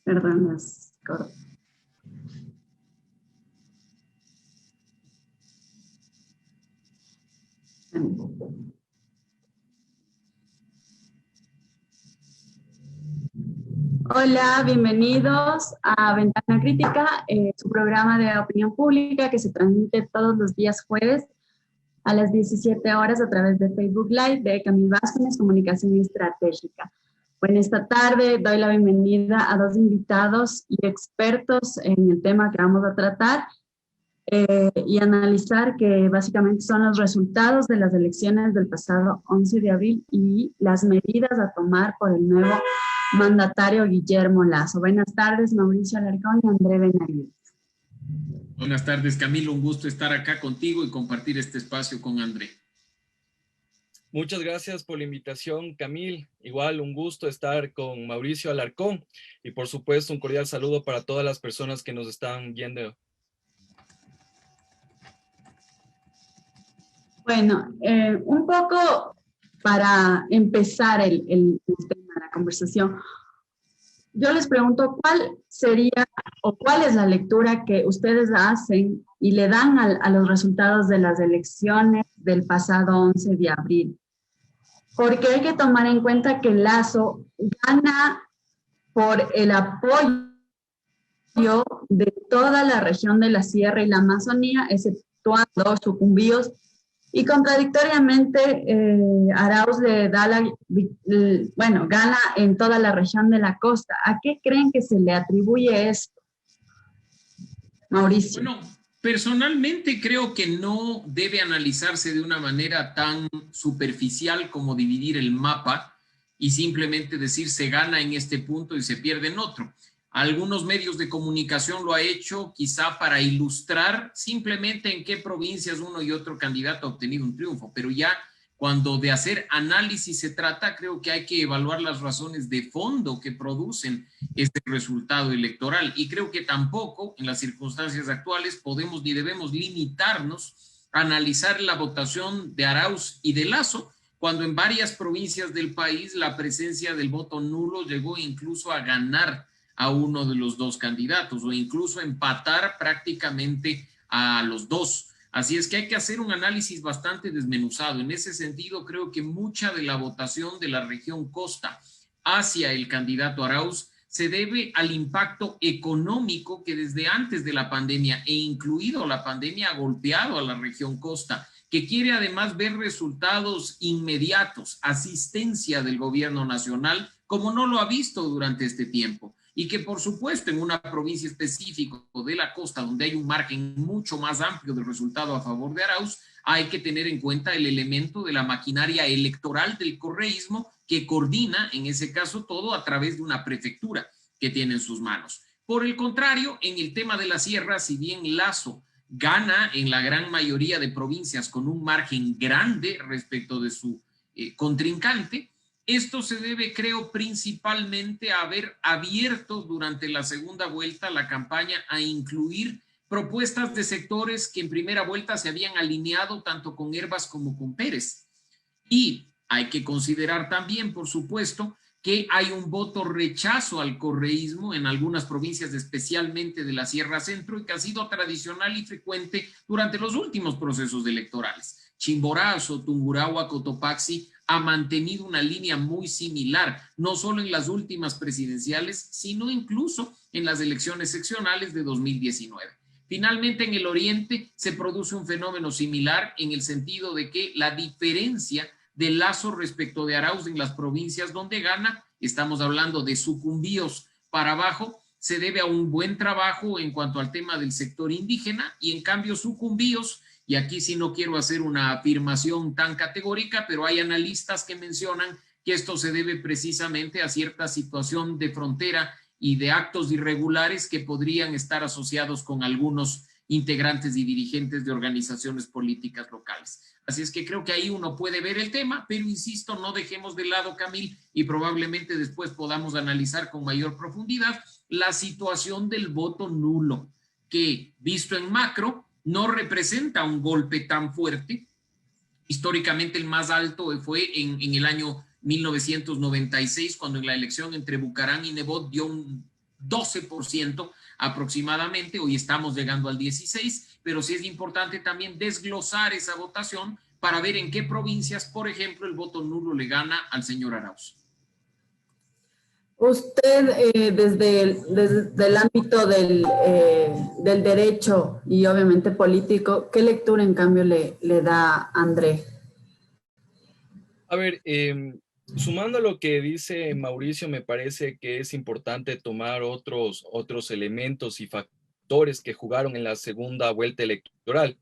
Perdón, es corto. Hola, bienvenidos a Ventana Crítica, su programa de opinión pública que se transmite todos los días jueves a las 17 horas a través de Facebook Live de Camil Vázquez, Comunicación Estratégica. Bueno, esta tarde doy la bienvenida a dos invitados y expertos en el tema que vamos a tratar y analizar, que básicamente son los resultados de las elecciones del pasado 11 de abril y las medidas a tomar por el nuevo mandatario Guillermo Lasso. Buenas tardes, Mauricio Alarcón y André Benavides. Buenas tardes, Camilo. Un gusto estar acá contigo y compartir este espacio con André. Muchas gracias por la invitación, Camil. Igual un gusto estar con Mauricio Alarcón y por supuesto un cordial saludo para todas las personas que nos están viendo. Bueno, un poco para empezar el tema de la conversación, yo les pregunto cuál sería o cuál es la lectura que ustedes hacen y le dan a los resultados de las elecciones del pasado 11 de abril. Porque hay que tomar en cuenta que Lasso gana por el apoyo de toda la región de la Sierra y la Amazonía, exceptuando Sucumbíos, y contradictoriamente Arauz le da gana en toda la región de la costa. ¿A qué creen que se le atribuye esto, Mauricio? Bueno, personalmente creo que no debe analizarse de una manera tan superficial como dividir el mapa y simplemente decir se gana en este punto y se pierde en otro. Algunos medios de comunicación lo ha hecho quizá para ilustrar simplemente en qué provincias uno y otro candidato ha obtenido un triunfo, pero ya cuando de hacer análisis se trata, creo que hay que evaluar las razones de fondo que producen este resultado electoral. Y creo que tampoco en las circunstancias actuales podemos ni debemos limitarnos a analizar la votación de Arauz y de Lasso, cuando en varias provincias del país la presencia del voto nulo llegó incluso a ganar a uno de los dos candidatos o incluso empatar prácticamente a los dos. Así es que hay que hacer un análisis bastante desmenuzado. En ese sentido, creo que mucha de la votación de la región costa hacia el candidato Arauz se debe al impacto económico que desde antes de la pandemia e incluido la pandemia ha golpeado a la región costa, que quiere además ver resultados inmediatos, asistencia del gobierno nacional, como no lo ha visto durante este tiempo. Y que por supuesto en una provincia específica de la costa donde hay un margen mucho más amplio de resultado a favor de Arauz, hay que tener en cuenta el elemento de la maquinaria electoral del correísmo que coordina en ese caso todo a través de una prefectura que tiene en sus manos. Por el contrario, en el tema de la sierra, si bien Lasso gana en la gran mayoría de provincias con un margen grande respecto de su contrincante, esto se debe, creo, principalmente a haber abierto durante la segunda vuelta la campaña a incluir propuestas de sectores que en primera vuelta se habían alineado tanto con Hervas como con Pérez. Y hay que considerar también, por supuesto, que hay un voto rechazo al correísmo en algunas provincias, especialmente de la Sierra Centro, y que ha sido tradicional y frecuente durante los últimos procesos electorales. Chimborazo, Tungurahua, Cotopaxi ha mantenido una línea muy similar, no solo en las últimas presidenciales, sino incluso en las elecciones seccionales de 2019. Finalmente, en el oriente se produce un fenómeno similar en el sentido de que la diferencia de Lasso respecto de Arauz en las provincias donde gana, estamos hablando de Sucumbíos para abajo, se debe a un buen trabajo en cuanto al tema del sector indígena, y en cambio Sucumbíos, y aquí sí no quiero hacer una afirmación tan categórica, pero hay analistas que mencionan que esto se debe precisamente a cierta situación de frontera y de actos irregulares que podrían estar asociados con algunos integrantes y dirigentes de organizaciones políticas locales. Así es que creo que ahí uno puede ver el tema, pero insisto, no dejemos de lado, Camil, y probablemente después podamos analizar con mayor profundidad la situación del voto nulo, que visto en macro no representa un golpe tan fuerte. Históricamente el más alto fue en el año 1996, cuando en la elección entre Bucarán y Nebot dio un 12% aproximadamente. Hoy estamos llegando al 16%, pero sí es importante también desglosar esa votación para ver en qué provincias, por ejemplo, el voto nulo le gana al señor Arauz. Usted, desde el ámbito del derecho y obviamente político, ¿qué lectura en cambio le da a André? A ver, sumando a lo que dice Mauricio, me parece que es importante tomar otros elementos y factores que jugaron en la segunda vuelta electoral.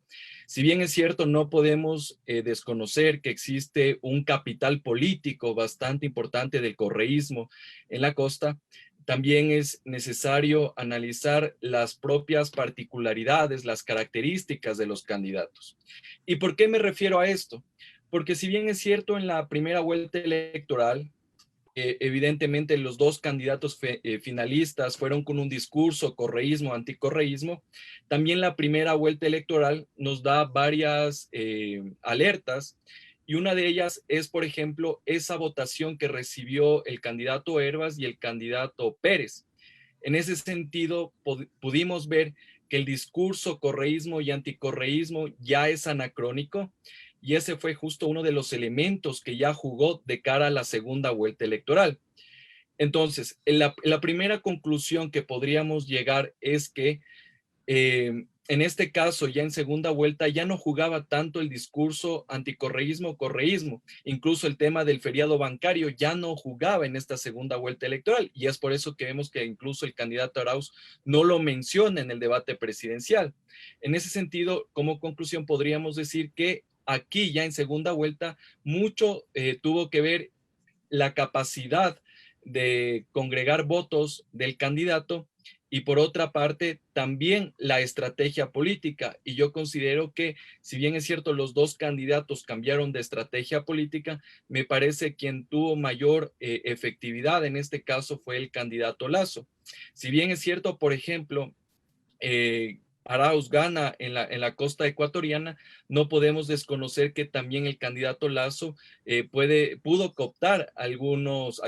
Si bien es cierto, no podemos desconocer que existe un capital político bastante importante del correísmo en la costa, también es necesario analizar las propias particularidades, las características de los candidatos. ¿Y por qué me refiero a esto? Porque si bien es cierto, en la primera vuelta electoral, evidentemente los dos candidatos finalistas fueron con un discurso correísmo, anticorreísmo, también la primera vuelta electoral nos da varias alertas, y una de ellas es, por ejemplo, esa votación que recibió el candidato Hervas y el candidato Pérez. En ese sentido, pudimos ver que el discurso correísmo y anticorreísmo ya es anacrónico, y ese fue justo uno de los elementos que ya jugó de cara a la segunda vuelta electoral. Entonces, la primera conclusión que podríamos llegar es que en este caso, ya en segunda vuelta, ya no jugaba tanto el discurso anticorreísmo, correísmo. Incluso el tema del feriado bancario ya no jugaba en esta segunda vuelta electoral. Y es por eso que vemos que incluso el candidato Arauz no lo menciona en el debate presidencial. En ese sentido, como conclusión, podríamos decir que aquí ya en segunda vuelta mucho tuvo que ver la capacidad de congregar votos del candidato, y por otra parte también la estrategia política. Y yo considero que, si bien es cierto, los dos candidatos cambiaron de estrategia política, me parece quien tuvo mayor efectividad en este caso fue el candidato Lasso. Si bien es cierto, por ejemplo, Arauz gana en la costa ecuatoriana, no podemos desconocer que también el candidato Lasso pudo captar algunos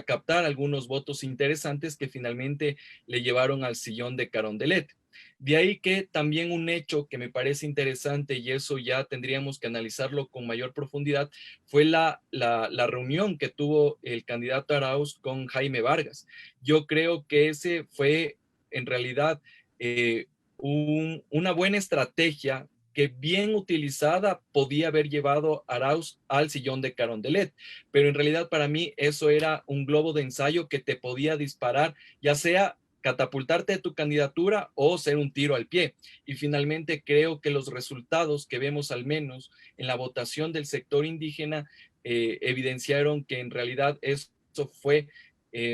votos interesantes que finalmente le llevaron al sillón de Carondelet. De ahí que también un hecho que me parece interesante, y eso ya tendríamos que analizarlo con mayor profundidad, fue la reunión que tuvo el candidato Arauz con Jaime Vargas. Yo creo que ese fue en realidad una buena estrategia que, bien utilizada, podía haber llevado a Arauz al sillón de Carondelet, pero en realidad para mí eso era un globo de ensayo que te podía disparar, ya sea catapultarte de tu candidatura o ser un tiro al pie. Y finalmente creo que los resultados que vemos, al menos en la votación del sector indígena, evidenciaron que en realidad eso fue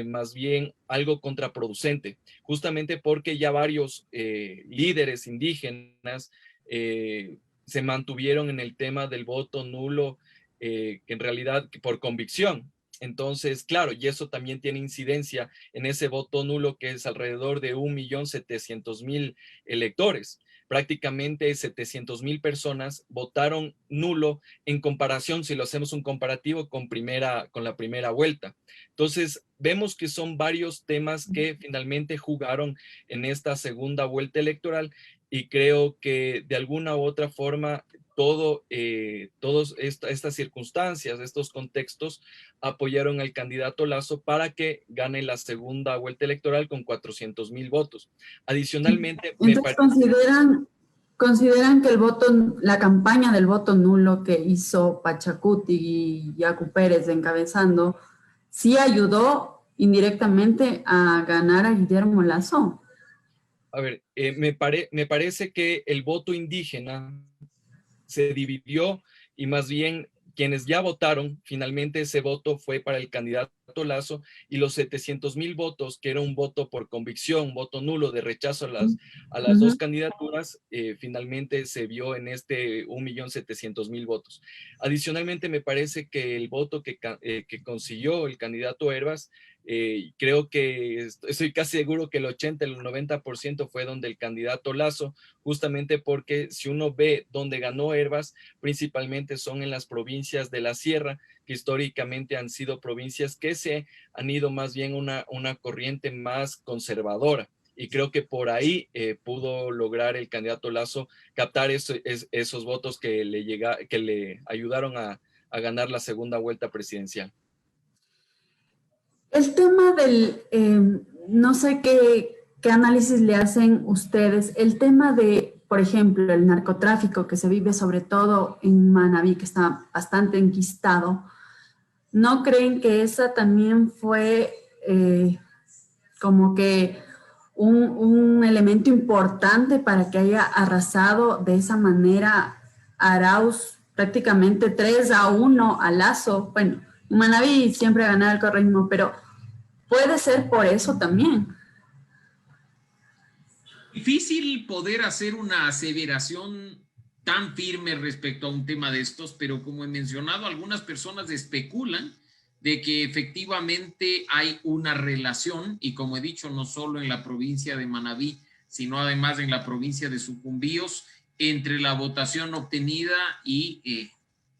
más bien algo contraproducente, justamente porque ya varios líderes indígenas se mantuvieron en el tema del voto nulo, que en realidad por convicción. Entonces, claro, y eso también tiene incidencia en ese voto nulo, que es alrededor de 1.700.000 electores. Prácticamente 700.000 personas votaron nulo en comparación, si lo hacemos un comparativo con la primera vuelta. Entonces, vemos que son varios temas que finalmente jugaron en esta segunda vuelta electoral, y creo que de alguna u otra forma todas estas circunstancias, estos contextos, apoyaron al candidato Lasso para que gane la segunda vuelta electoral con 400.000 votos. Adicionalmente, entonces consideran que la campaña del voto nulo que hizo Pachacuti y Yacu Pérez encabezando, sí ayudó indirectamente a ganar a Guillermo Lasso. A ver, me parece que el voto indígena se dividió, y más bien quienes ya votaron, finalmente ese voto fue para el candidato Lasso, y los 700.000 votos, que era un voto por convicción, un voto nulo de rechazo a las dos candidaturas, finalmente se vio en este 1.700.000 votos. Adicionalmente, me parece que el voto que consiguió el candidato Hervas Creo que estoy casi seguro que el 80, el 90% fue donde el candidato Lasso, justamente porque si uno ve donde ganó Hervás, principalmente son en las provincias de la Sierra, que históricamente han sido provincias que se han ido más bien una corriente más conservadora. Y creo que por ahí pudo lograr el candidato Lasso captar esos votos que le ayudaron a ganar la segunda vuelta presidencial. El tema del, no sé qué análisis le hacen ustedes, el tema de, por ejemplo, el narcotráfico que se vive sobre todo en Manabí, que está bastante enquistado, ¿no creen que esa también fue como que un elemento importante para que haya arrasado de esa manera Arauz prácticamente 3-1 a Lasso? Bueno, Manabí siempre ha ganado el correísmo, pero puede ser por eso también. Difícil poder hacer una aseveración tan firme respecto a un tema de estos, pero como he mencionado, algunas personas especulan de que efectivamente hay una relación, y como he dicho, no solo en la provincia de Manabí, sino además en la provincia de Sucumbíos, entre la votación obtenida y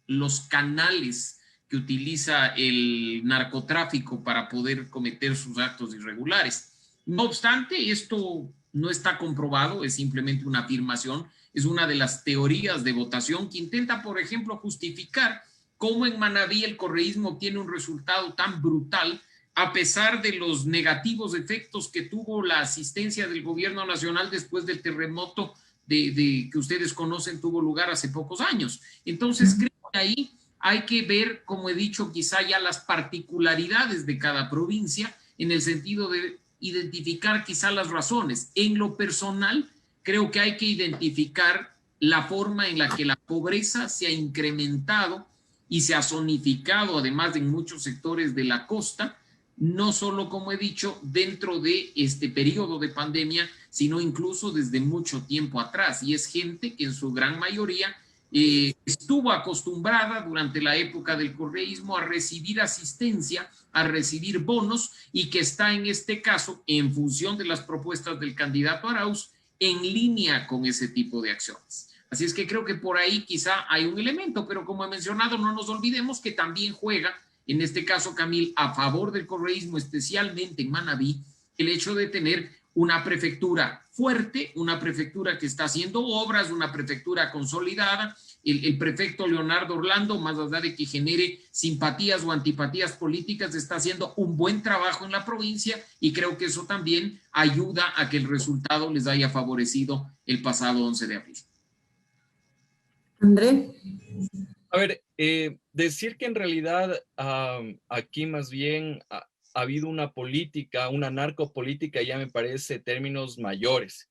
los canales que utiliza el narcotráfico para poder cometer sus actos irregulares. No obstante, esto no está comprobado, es simplemente una afirmación, es una de las teorías de votación que intenta, por ejemplo, justificar cómo en Manabí el correísmo obtiene un resultado tan brutal a pesar de los negativos efectos que tuvo la asistencia del gobierno nacional después del terremoto que ustedes conocen tuvo lugar hace pocos años. Entonces, creo que ahí hay que ver, como he dicho, quizá ya las particularidades de cada provincia en el sentido de identificar quizá las razones. En lo personal, creo que hay que identificar la forma en la que la pobreza se ha incrementado y se ha zonificado, además en muchos sectores de la costa, no solo, como he dicho, dentro de este periodo de pandemia, sino incluso desde mucho tiempo atrás. Y es gente que en su gran mayoría estuvo acostumbrada durante la época del correísmo a recibir asistencia, a recibir bonos, y que está en este caso, en función de las propuestas del candidato Arauz, en línea con ese tipo de acciones. Así es que creo que por ahí quizá hay un elemento, pero como he mencionado, no nos olvidemos que también juega, en este caso, Camil, a favor del correísmo, especialmente en Manabí, el hecho de tener una prefectura fuerte, una prefectura que está haciendo obras, una prefectura consolidada. El prefecto Leonardo Orlando, más allá de que genere simpatías o antipatías políticas, está haciendo un buen trabajo en la provincia, y creo que eso también ayuda a que el resultado les haya favorecido el pasado 11 de abril. André. A ver, decir que en realidad aquí más bien ha habido una política, una narcopolítica, ya me parece términos mayores.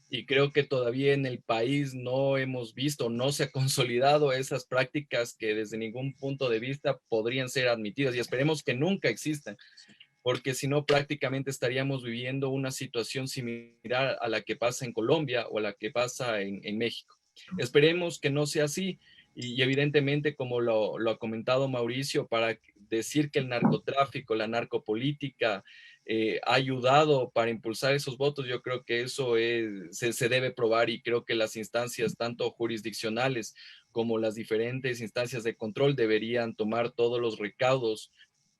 Y creo que todavía en el país no hemos visto, no se ha consolidado esas prácticas que desde ningún punto de vista podrían ser admitidas, y esperemos que nunca existan, porque si no prácticamente estaríamos viviendo una situación similar a la que pasa en Colombia o a la que pasa en México. Esperemos que no sea así, y evidentemente, como lo ha comentado Mauricio, para decir que el narcotráfico, la narcopolítica ha ayudado para impulsar esos votos, yo creo que eso se debe probar, y creo que las instancias tanto jurisdiccionales como las diferentes instancias de control deberían tomar todos los recaudos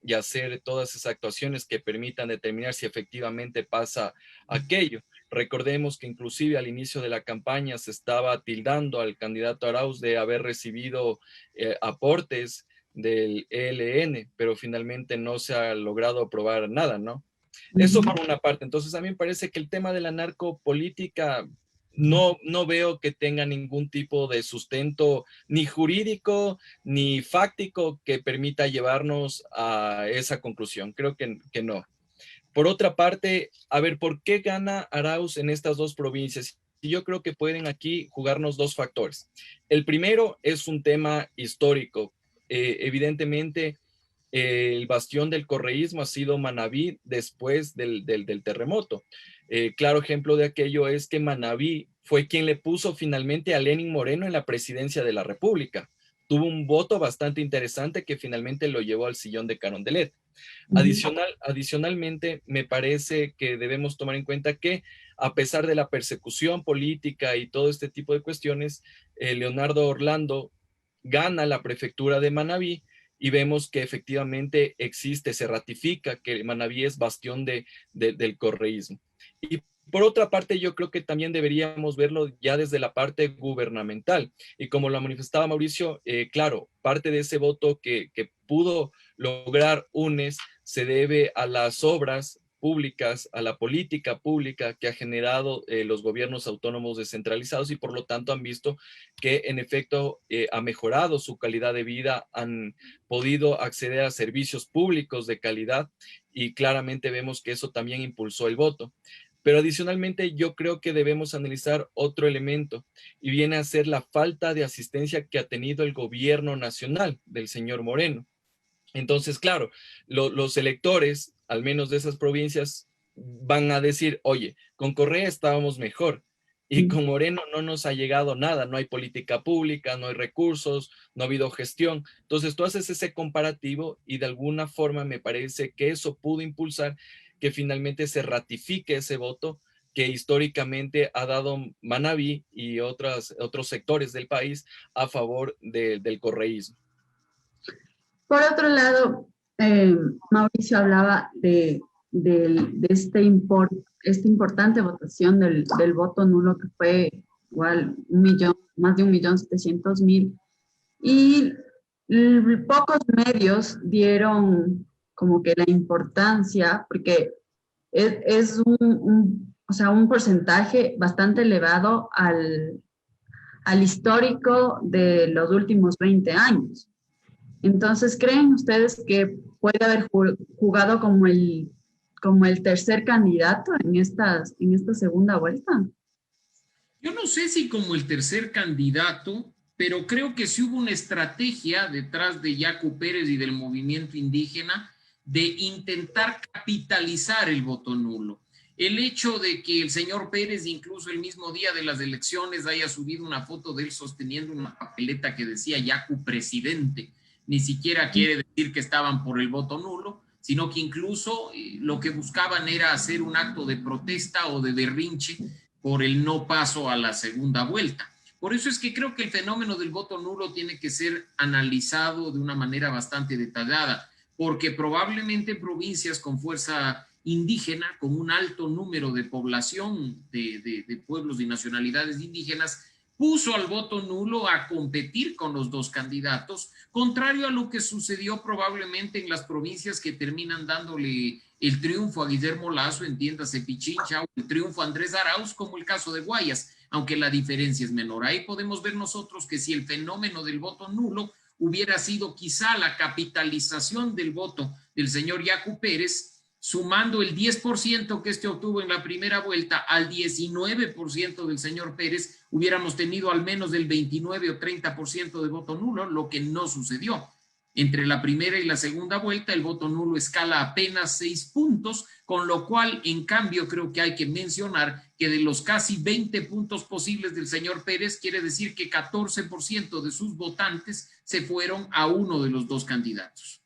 y hacer todas esas actuaciones que permitan determinar si efectivamente pasa aquello. Recordemos que inclusive al inicio de la campaña se estaba tildando al candidato Arauz de haber recibido aportes del ELN, pero finalmente no se ha logrado aprobar nada, ¿no? Eso por una parte. Entonces, a mí me parece que el tema de la narcopolítica no veo que tenga ningún tipo de sustento ni jurídico ni fáctico que permita llevarnos a esa conclusión. Creo que no. Por otra parte, a ver, ¿por qué gana Arauz en estas dos provincias? Y yo creo que pueden aquí jugarnos dos factores. El primero es un tema histórico. Evidentemente, el bastión del correísmo ha sido Manabí después del terremoto. Claro ejemplo de aquello es que Manabí fue quien le puso finalmente a Lenín Moreno en la presidencia de la República. Tuvo un voto bastante interesante que finalmente lo llevó al sillón de Carondelet. Adicionalmente, me parece que debemos tomar en cuenta que a pesar de la persecución política y todo este tipo de cuestiones, Leonardo Orlando gana la prefectura de Manabí y vemos que efectivamente existe, se ratifica que Manabí es bastión del correísmo. Y por otra parte, yo creo que también deberíamos verlo ya desde la parte gubernamental. Y como lo manifestaba Mauricio, claro, parte de ese voto que pudo lograr UNES se debe a las obras públicas, a la política pública que ha generado los gobiernos autónomos descentralizados y por lo tanto han visto que en efecto ha mejorado su calidad de vida, han podido acceder a servicios públicos de calidad y claramente vemos que eso también impulsó el voto. Pero adicionalmente yo creo que debemos analizar otro elemento y viene a ser la falta de asistencia que ha tenido el gobierno nacional del señor Moreno. Entonces, claro, los electores, al menos de esas provincias, van a decir, oye, con Correa estábamos mejor y con Moreno no nos ha llegado nada, no hay política pública, no hay recursos, no ha habido gestión. Entonces, tú haces ese comparativo y de alguna forma me parece que eso pudo impulsar que finalmente se ratifique ese voto que históricamente ha dado Manabí y otros sectores del país a favor del correísmo. Por otro lado, Mauricio hablaba de esta importante votación del voto nulo, que fue igual más de 1.700.000, y pocos medios dieron como que la importancia, porque es o sea, un porcentaje bastante elevado al histórico de los últimos 20 años. Entonces, ¿creen ustedes que puede haber jugado como el tercer candidato en esta segunda vuelta? Yo no sé si como el tercer candidato, pero creo que sí hubo una estrategia detrás de Yacu Pérez y del movimiento indígena de intentar capitalizar el voto nulo. El hecho de que el señor Pérez, incluso el mismo día de las elecciones, haya subido una foto de él sosteniendo una papeleta que decía Yacu presidente, ni siquiera quiere decir que estaban por el voto nulo, sino que incluso lo que buscaban era hacer un acto de protesta o de berrinche por el no paso a la segunda vuelta. Por eso es que creo que el fenómeno del voto nulo tiene que ser analizado de una manera bastante detallada, porque probablemente provincias con fuerza indígena, con un alto número de población de pueblos y nacionalidades indígenas, puso al voto nulo a competir con los dos candidatos, contrario a lo que sucedió probablemente en las provincias que terminan dándole el triunfo a Guillermo Lasso, entiéndase Pichincha, o el triunfo a Andrés Arauz, como el caso de Guayas, aunque la diferencia es menor. Ahí podemos ver nosotros que si el fenómeno del voto nulo hubiera sido quizá la capitalización del voto del señor Yacu Pérez, sumando el 10% que este obtuvo en la primera vuelta al 19% del señor Pérez, hubiéramos tenido al menos del 29 o 30% de voto nulo, lo que no sucedió. Entre la primera y la segunda vuelta, el voto nulo escala apenas 6 puntos, con lo cual, en cambio, creo que hay que mencionar que de los casi 20 puntos posibles del señor Pérez, quiere decir que 14% de sus votantes se fueron a uno de los dos candidatos.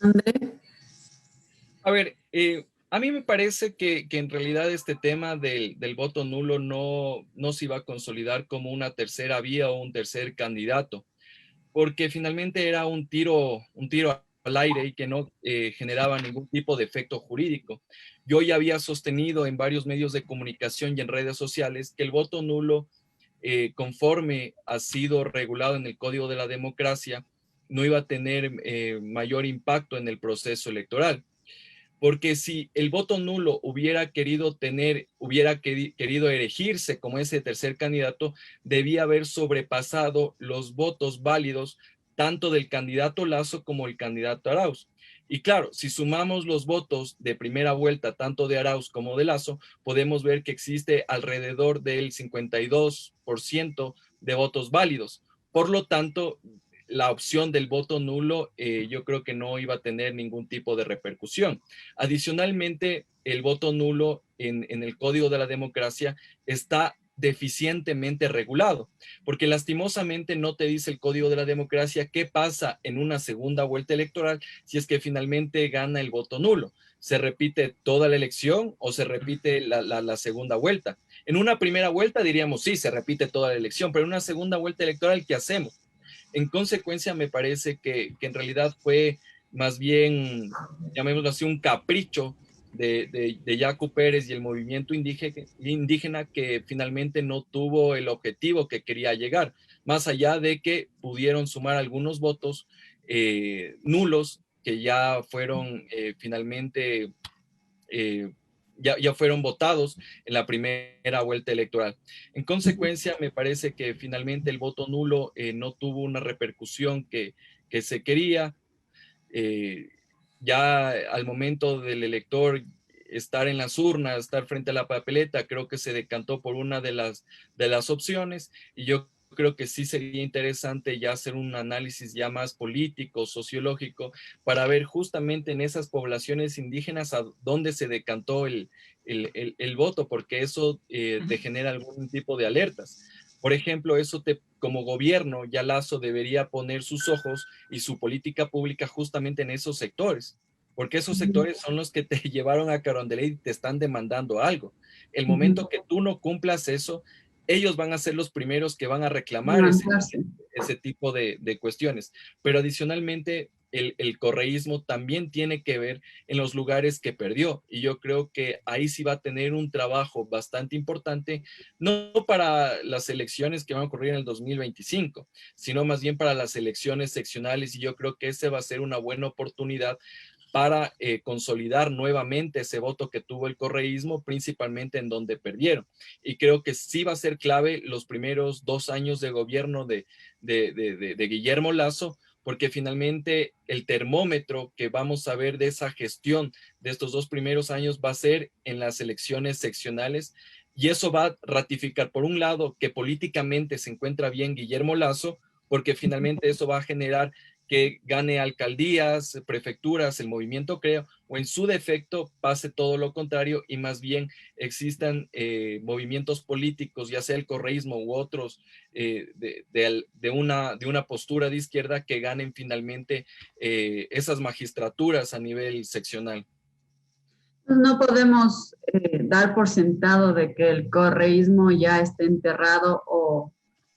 André. A ver, a mí me parece que en realidad este tema del voto nulo no se iba a consolidar como una tercera vía o un tercer candidato, porque finalmente era un tiro al aire y que no generaba ningún tipo de efecto jurídico. Yo ya había sostenido en varios medios de comunicación y en redes sociales que el voto nulo, conforme ha sido regulado en el Código de la Democracia, no iba a tener mayor impacto en el proceso electoral. Porque si el voto nulo hubiera querido erigirse como ese tercer candidato, debía haber sobrepasado los votos válidos tanto del candidato Lasso como el candidato Arauz. Y claro, si sumamos los votos de primera vuelta, tanto de Arauz como de Lasso, podemos ver que existe alrededor del 52% de votos válidos. Por lo tanto, la opción del voto nulo yo creo que no iba a tener ningún tipo de repercusión. Adicionalmente, el voto nulo en el Código de la Democracia está deficientemente regulado, porque lastimosamente no te dice el Código de la Democracia qué pasa en una segunda vuelta electoral si es que finalmente gana el voto nulo. ¿Se repite toda la elección o se repite la segunda vuelta? En una primera vuelta diríamos, sí, se repite toda la elección, pero en una segunda vuelta electoral, ¿qué hacemos? En consecuencia, me parece que en realidad fue más bien, llamémoslo así, un capricho de Yacu Pérez y el movimiento indígena que finalmente no tuvo el objetivo que quería llegar, más allá de que pudieron sumar algunos votos nulos que ya fueron finalmente ya fueron votados en la primera vuelta electoral. En consecuencia, me parece que finalmente el voto nulo no tuvo una repercusión que se quería. Ya al momento del elector estar en las urnas, estar frente a la papeleta, creo que se decantó por una de las opciones y yo creo que sí sería interesante ya hacer un análisis ya más político, sociológico, para ver justamente en esas poblaciones indígenas a dónde se decantó el voto, porque eso te genera algún tipo de alertas. Por ejemplo, como gobierno, ya Lazo debería poner sus ojos y su política pública justamente en esos sectores, porque esos sectores son los que te llevaron a Carondelet y te están demandando algo. El momento que tú no cumplas eso, ellos van a ser los primeros que van a reclamar ese tipo de cuestiones. Pero adicionalmente, el correísmo también tiene que ver en los lugares que perdió. Y yo creo que ahí sí va a tener un trabajo bastante importante, no para las elecciones que van a ocurrir en el 2025, sino más bien para las elecciones seccionales. Y yo creo que ese va a ser una buena oportunidad para consolidar nuevamente ese voto que tuvo el correísmo, principalmente en donde perdieron. Y creo que sí va a ser clave los primeros 2 años de gobierno de Guillermo Lasso, porque finalmente el termómetro que vamos a ver de esa gestión de estos 2 primeros años va a ser en las elecciones seccionales, y eso va a ratificar, por un lado, que políticamente se encuentra bien Guillermo Lasso, porque finalmente eso va a generar que gane alcaldías, prefecturas, el movimiento Creo, o en su defecto pase todo lo contrario y más bien existan movimientos políticos, ya sea el correísmo u otros, de una postura de izquierda que ganen finalmente esas magistraturas a nivel seccional. No podemos dar por sentado de que el correísmo ya esté enterrado o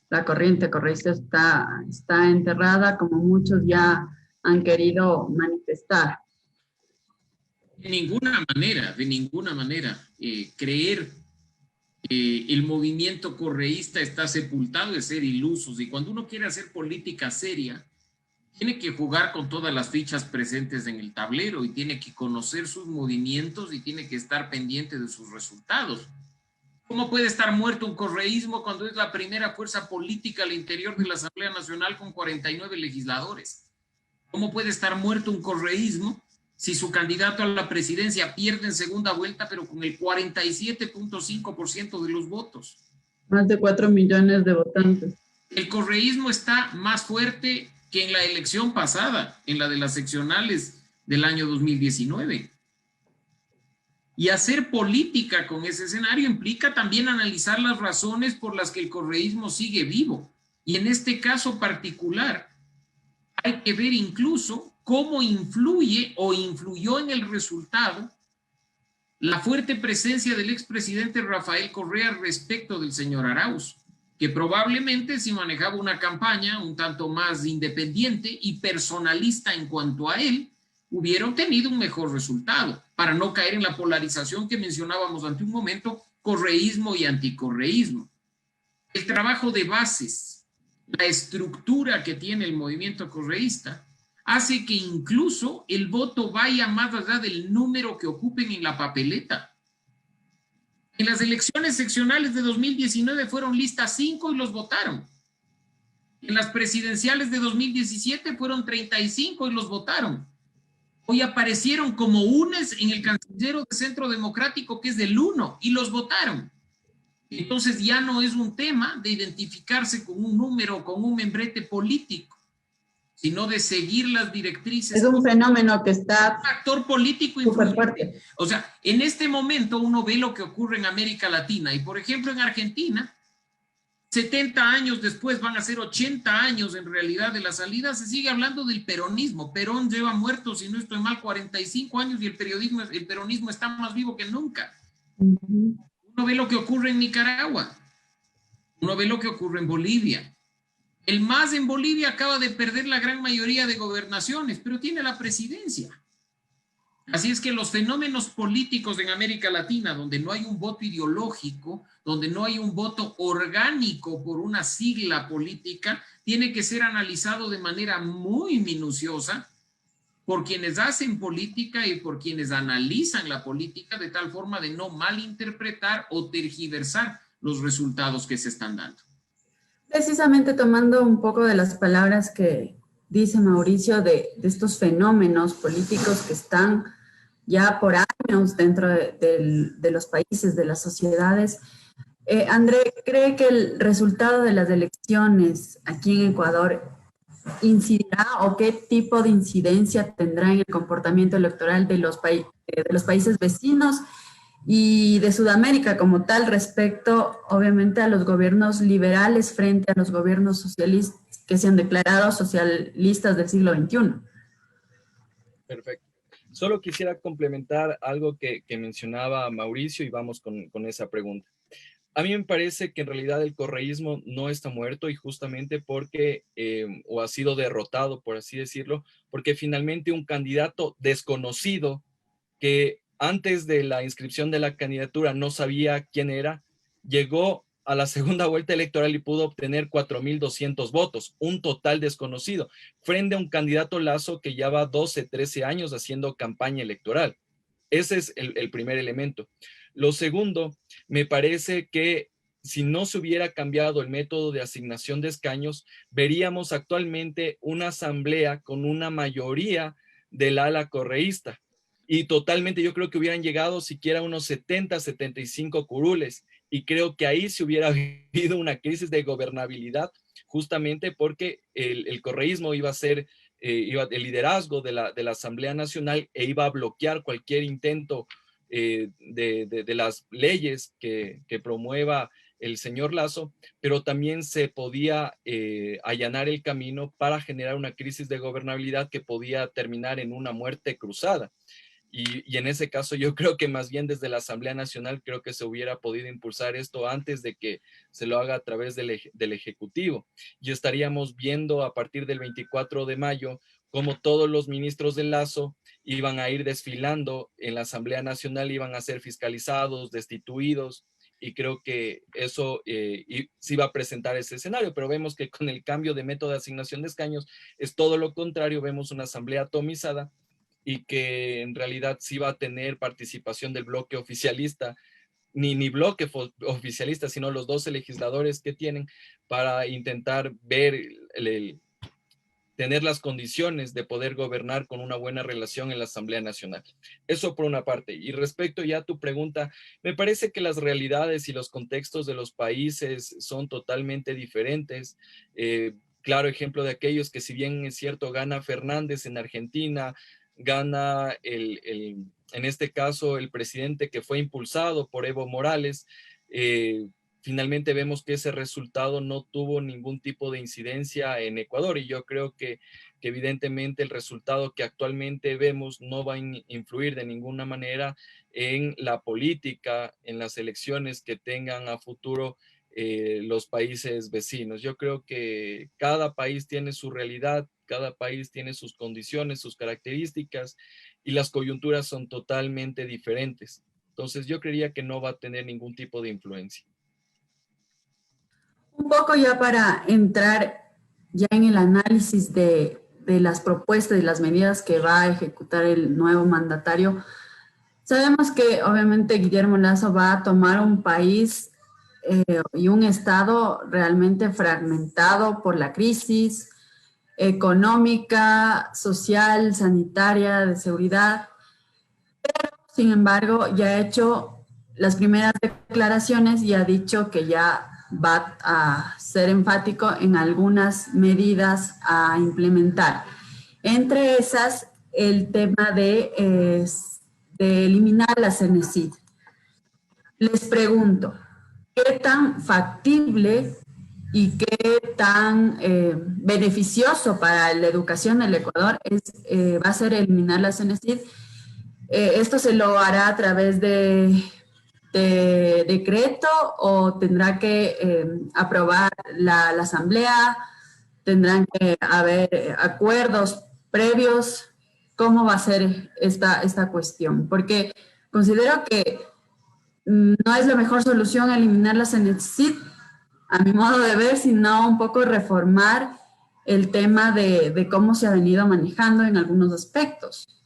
la corriente correísta está enterrada, como muchos ya han querido manifestar. De ninguna manera. Creer que el movimiento correísta está sepultado es ser ilusos. Y cuando uno quiere hacer política seria, tiene que jugar con todas las fichas presentes en el tablero y tiene que conocer sus movimientos y tiene que estar pendiente de sus resultados. ¿Cómo puede estar muerto un correísmo cuando es la primera fuerza política al interior de la Asamblea Nacional con 49 legisladores? ¿Cómo puede estar muerto un correísmo si su candidato a la presidencia pierde en segunda vuelta, pero con el 47.5% de los votos? Más de 4 millones de votantes. El correísmo está más fuerte que en la elección pasada, en la de las seccionales del año 2019. Y hacer política con ese escenario implica también analizar las razones por las que el correísmo sigue vivo. Y en este caso particular, hay que ver incluso cómo influye o influyó en el resultado la fuerte presencia del expresidente Rafael Correa respecto del señor Arauz, que probablemente si manejaba una campaña un tanto más independiente y personalista en cuanto a él, hubiera obtenido un mejor resultado, para no caer en la polarización que mencionábamos ante un momento, correísmo y anticorreísmo. El trabajo de bases, la estructura que tiene el movimiento correísta, hace que incluso el voto vaya más allá del número que ocupen en la papeleta. En las elecciones seccionales de 2019 fueron listas 5 y los votaron. En las presidenciales de 2017 fueron 35 y los votaron. Hoy aparecieron como unes en el canciller de Centro Democrático, que es del 1, y los votaron. Entonces ya no es un tema de identificarse con un número, con un membrete político, sino de seguir las directrices. Es un fenómeno que está... Un actor político súper fuerte. O sea, en este momento uno ve lo que ocurre en América Latina y, por ejemplo, en Argentina, 70 años después, van a ser 80 años en realidad de la salida, se sigue hablando del peronismo. Perón lleva muerto, si no estoy mal, 45 años y el peronismo está más vivo que nunca. Uno ve lo que ocurre en Nicaragua, uno ve lo que ocurre en Bolivia. El MAS en Bolivia acaba de perder la gran mayoría de gobernaciones, pero tiene la presidencia. Así es que los fenómenos políticos en América Latina, donde no hay un voto ideológico, donde no hay un voto orgánico por una sigla política, tiene que ser analizado de manera muy minuciosa por quienes hacen política y por quienes analizan la política, de tal forma de no malinterpretar o tergiversar los resultados que se están dando. Precisamente tomando un poco de las palabras que dice Mauricio de estos fenómenos políticos que están ya por años dentro de los países, de las sociedades, André, ¿cree que el resultado de las elecciones aquí en Ecuador incidirá o qué tipo de incidencia tendrá en el comportamiento electoral de los países vecinos y de Sudamérica como tal respecto, obviamente, a los gobiernos liberales frente a los gobiernos socialistas que se han declarado socialistas del siglo XXI? Perfecto. Solo quisiera complementar algo que mencionaba Mauricio y vamos con esa pregunta. A mí me parece que en realidad el correísmo no está muerto y justamente porque, o ha sido derrotado, por así decirlo, porque finalmente un candidato desconocido que antes de la inscripción de la candidatura no sabía quién era, llegó a la segunda vuelta electoral y pudo obtener 4.200 votos, un total desconocido, frente a un candidato Lasso que ya va 12, 13 años haciendo campaña electoral. Ese es el primer elemento. Lo segundo, me parece que si no se hubiera cambiado el método de asignación de escaños, veríamos actualmente una asamblea con una mayoría del ala correísta. Y totalmente yo creo que hubieran llegado siquiera unos 70, 75 curules. Y creo que ahí se hubiera habido una crisis de gobernabilidad, justamente porque el correísmo iba a ser el liderazgo de la Asamblea Nacional e iba a bloquear cualquier intento de las leyes que promueva el señor Lasso, pero también se podía allanar el camino para generar una crisis de gobernabilidad que podía terminar en una muerte cruzada. Y en ese caso yo creo que más bien desde la Asamblea Nacional creo que se hubiera podido impulsar esto antes de que se lo haga a través del Ejecutivo. Y estaríamos viendo a partir del 24 de mayo cómo todos los ministros de Lasso iban a ir desfilando en la Asamblea Nacional, iban a ser fiscalizados, destituidos, y creo que eso sí va a presentar ese escenario, pero vemos que con el cambio de método de asignación de escaños es todo lo contrario, vemos una asamblea atomizada y que en realidad sí va a tener participación del bloque oficialista, ni bloque oficialista, sino los 12 legisladores que tienen para intentar ver tener las condiciones de poder gobernar con una buena relación en la Asamblea Nacional. Eso por una parte. Y respecto ya a tu pregunta, me parece que las realidades y los contextos de los países son totalmente diferentes. Claro ejemplo de aquellos que, si bien es cierto, gana Fernández en Argentina, gana en este caso el presidente que fue impulsado por Evo Morales, finalmente vemos que ese resultado no tuvo ningún tipo de incidencia en Ecuador y yo creo que evidentemente el resultado que actualmente vemos no va a influir de ninguna manera en la política, en las elecciones que tengan a futuro los países vecinos. Yo creo que cada país tiene su realidad, cada país tiene sus condiciones, sus características y las coyunturas son totalmente diferentes. Entonces yo creería que no va a tener ningún tipo de influencia. Un poco ya para entrar ya en el análisis de las propuestas y las medidas que va a ejecutar el nuevo mandatario, sabemos que obviamente Guillermo Lasso va a tomar un país y un estado realmente fragmentado por la crisis económica, social, sanitaria, de seguridad, pero sin embargo ya ha hecho las primeras declaraciones y ha dicho que ya va a ser enfático en algunas medidas a implementar. Entre esas, el tema de eliminar la CENESID. Les pregunto, ¿qué tan factible y qué tan beneficioso para la educación del Ecuador va a ser eliminar la CENESID? ¿Esto se lo hará a través de decreto o tendrá que aprobar la asamblea? ¿Tendrán que haber acuerdos previos? ¿Cómo va a ser esta cuestión? Porque considero que no es la mejor solución eliminar la CENESID, a mi modo de ver, sino un poco reformar el tema de cómo se ha venido manejando en algunos aspectos.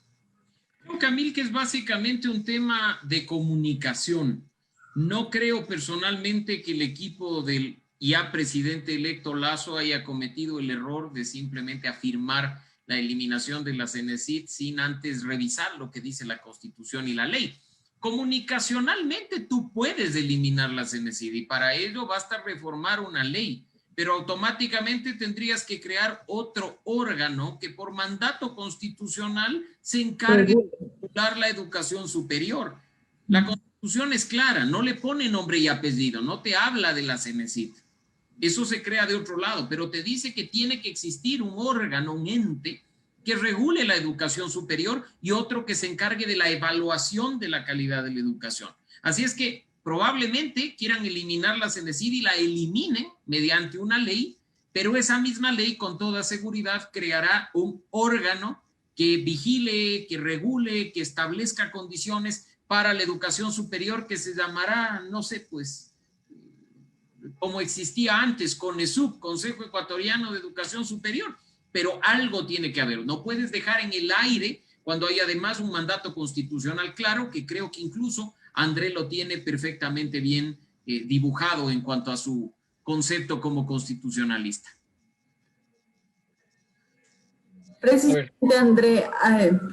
Creo, Camil, que es básicamente un tema de comunicación. No creo personalmente que el equipo del ya presidente electo Lasso haya cometido el error de simplemente afirmar la eliminación de la CENESID sin antes revisar lo que dice la Constitución y la ley. Comunicacionalmente tú puedes eliminar la CENESID y para ello basta reformar una ley, pero automáticamente tendrías que crear otro órgano que por mandato constitucional se encargue de regular la educación superior. La Constitución es clara, no le pone nombre y apellido, no te habla de la CENESID. Eso se crea de otro lado, pero te dice que tiene que existir un órgano, un ente que regule la educación superior y otro que se encargue de la evaluación de la calidad de la educación. Así es que probablemente quieran eliminar la CENESID y la eliminen mediante una ley, pero esa misma ley con toda seguridad creará un órgano que vigile, que regule, que establezca condiciones para la educación superior que se llamará, no sé, pues, como existía antes, CONESUB, Consejo Ecuatoriano de Educación Superior, pero algo tiene que haber. No puedes dejar en el aire cuando hay además un mandato constitucional claro, que creo que incluso André lo tiene perfectamente bien dibujado en cuanto a su concepto como constitucionalista. Precisamente, André,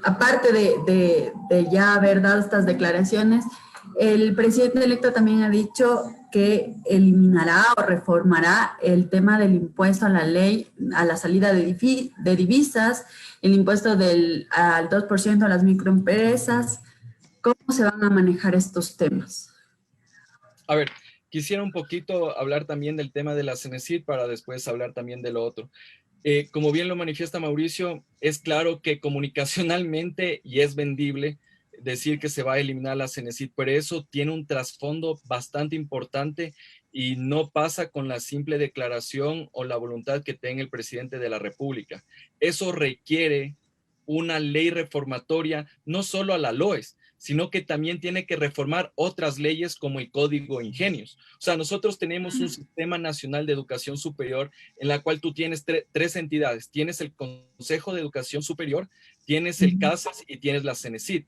aparte de ya haber dado estas declaraciones, el presidente electo también ha dicho que eliminará o reformará el tema del impuesto a la ley, a la salida de divisas, el impuesto al 2% a las microempresas. ¿Cómo se van a manejar estos temas? A ver, quisiera un poquito hablar también del tema de la CENESID para después hablar también de lo otro. Como bien lo manifiesta Mauricio, es claro que comunicacionalmente y es vendible decir que se va a eliminar la CENESID, pero eso tiene un trasfondo bastante importante y no pasa con la simple declaración o la voluntad que tenga el presidente de la República. Eso requiere una ley reformatoria, no solo a la LOES, sino que también tiene que reformar otras leyes como el Código Ingenios. O sea, nosotros tenemos un Sistema Nacional de Educación Superior en la cual tú tienes tres entidades. Tienes el Consejo de Educación Superior, tienes el CASES y tienes la CENESID.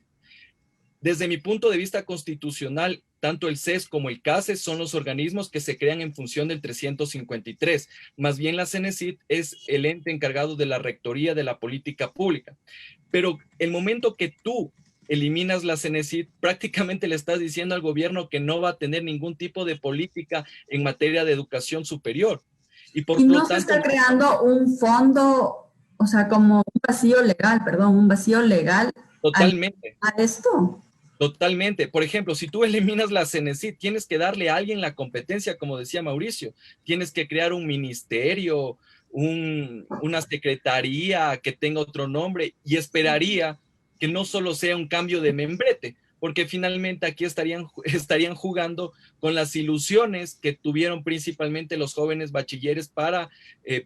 Desde mi punto de vista constitucional, tanto el CES como el CASES son los organismos que se crean en función del 353. Más bien la CENESID es el ente encargado de la rectoría de la política pública. Pero el momento que tú eliminas la CENESID, prácticamente le estás diciendo al gobierno que no va a tener ningún tipo de política en materia de educación superior. Y no se está creando un fondo, o sea, como un vacío legal, Totalmente. a esto. Totalmente. Por ejemplo, si tú eliminas la CENESID, tienes que darle a alguien la competencia, como decía Mauricio. Tienes que crear un ministerio, una secretaría que tenga otro nombre y esperaría que no solo sea un cambio de membrete, porque finalmente aquí estarían jugando con las ilusiones que tuvieron principalmente los jóvenes bachilleres para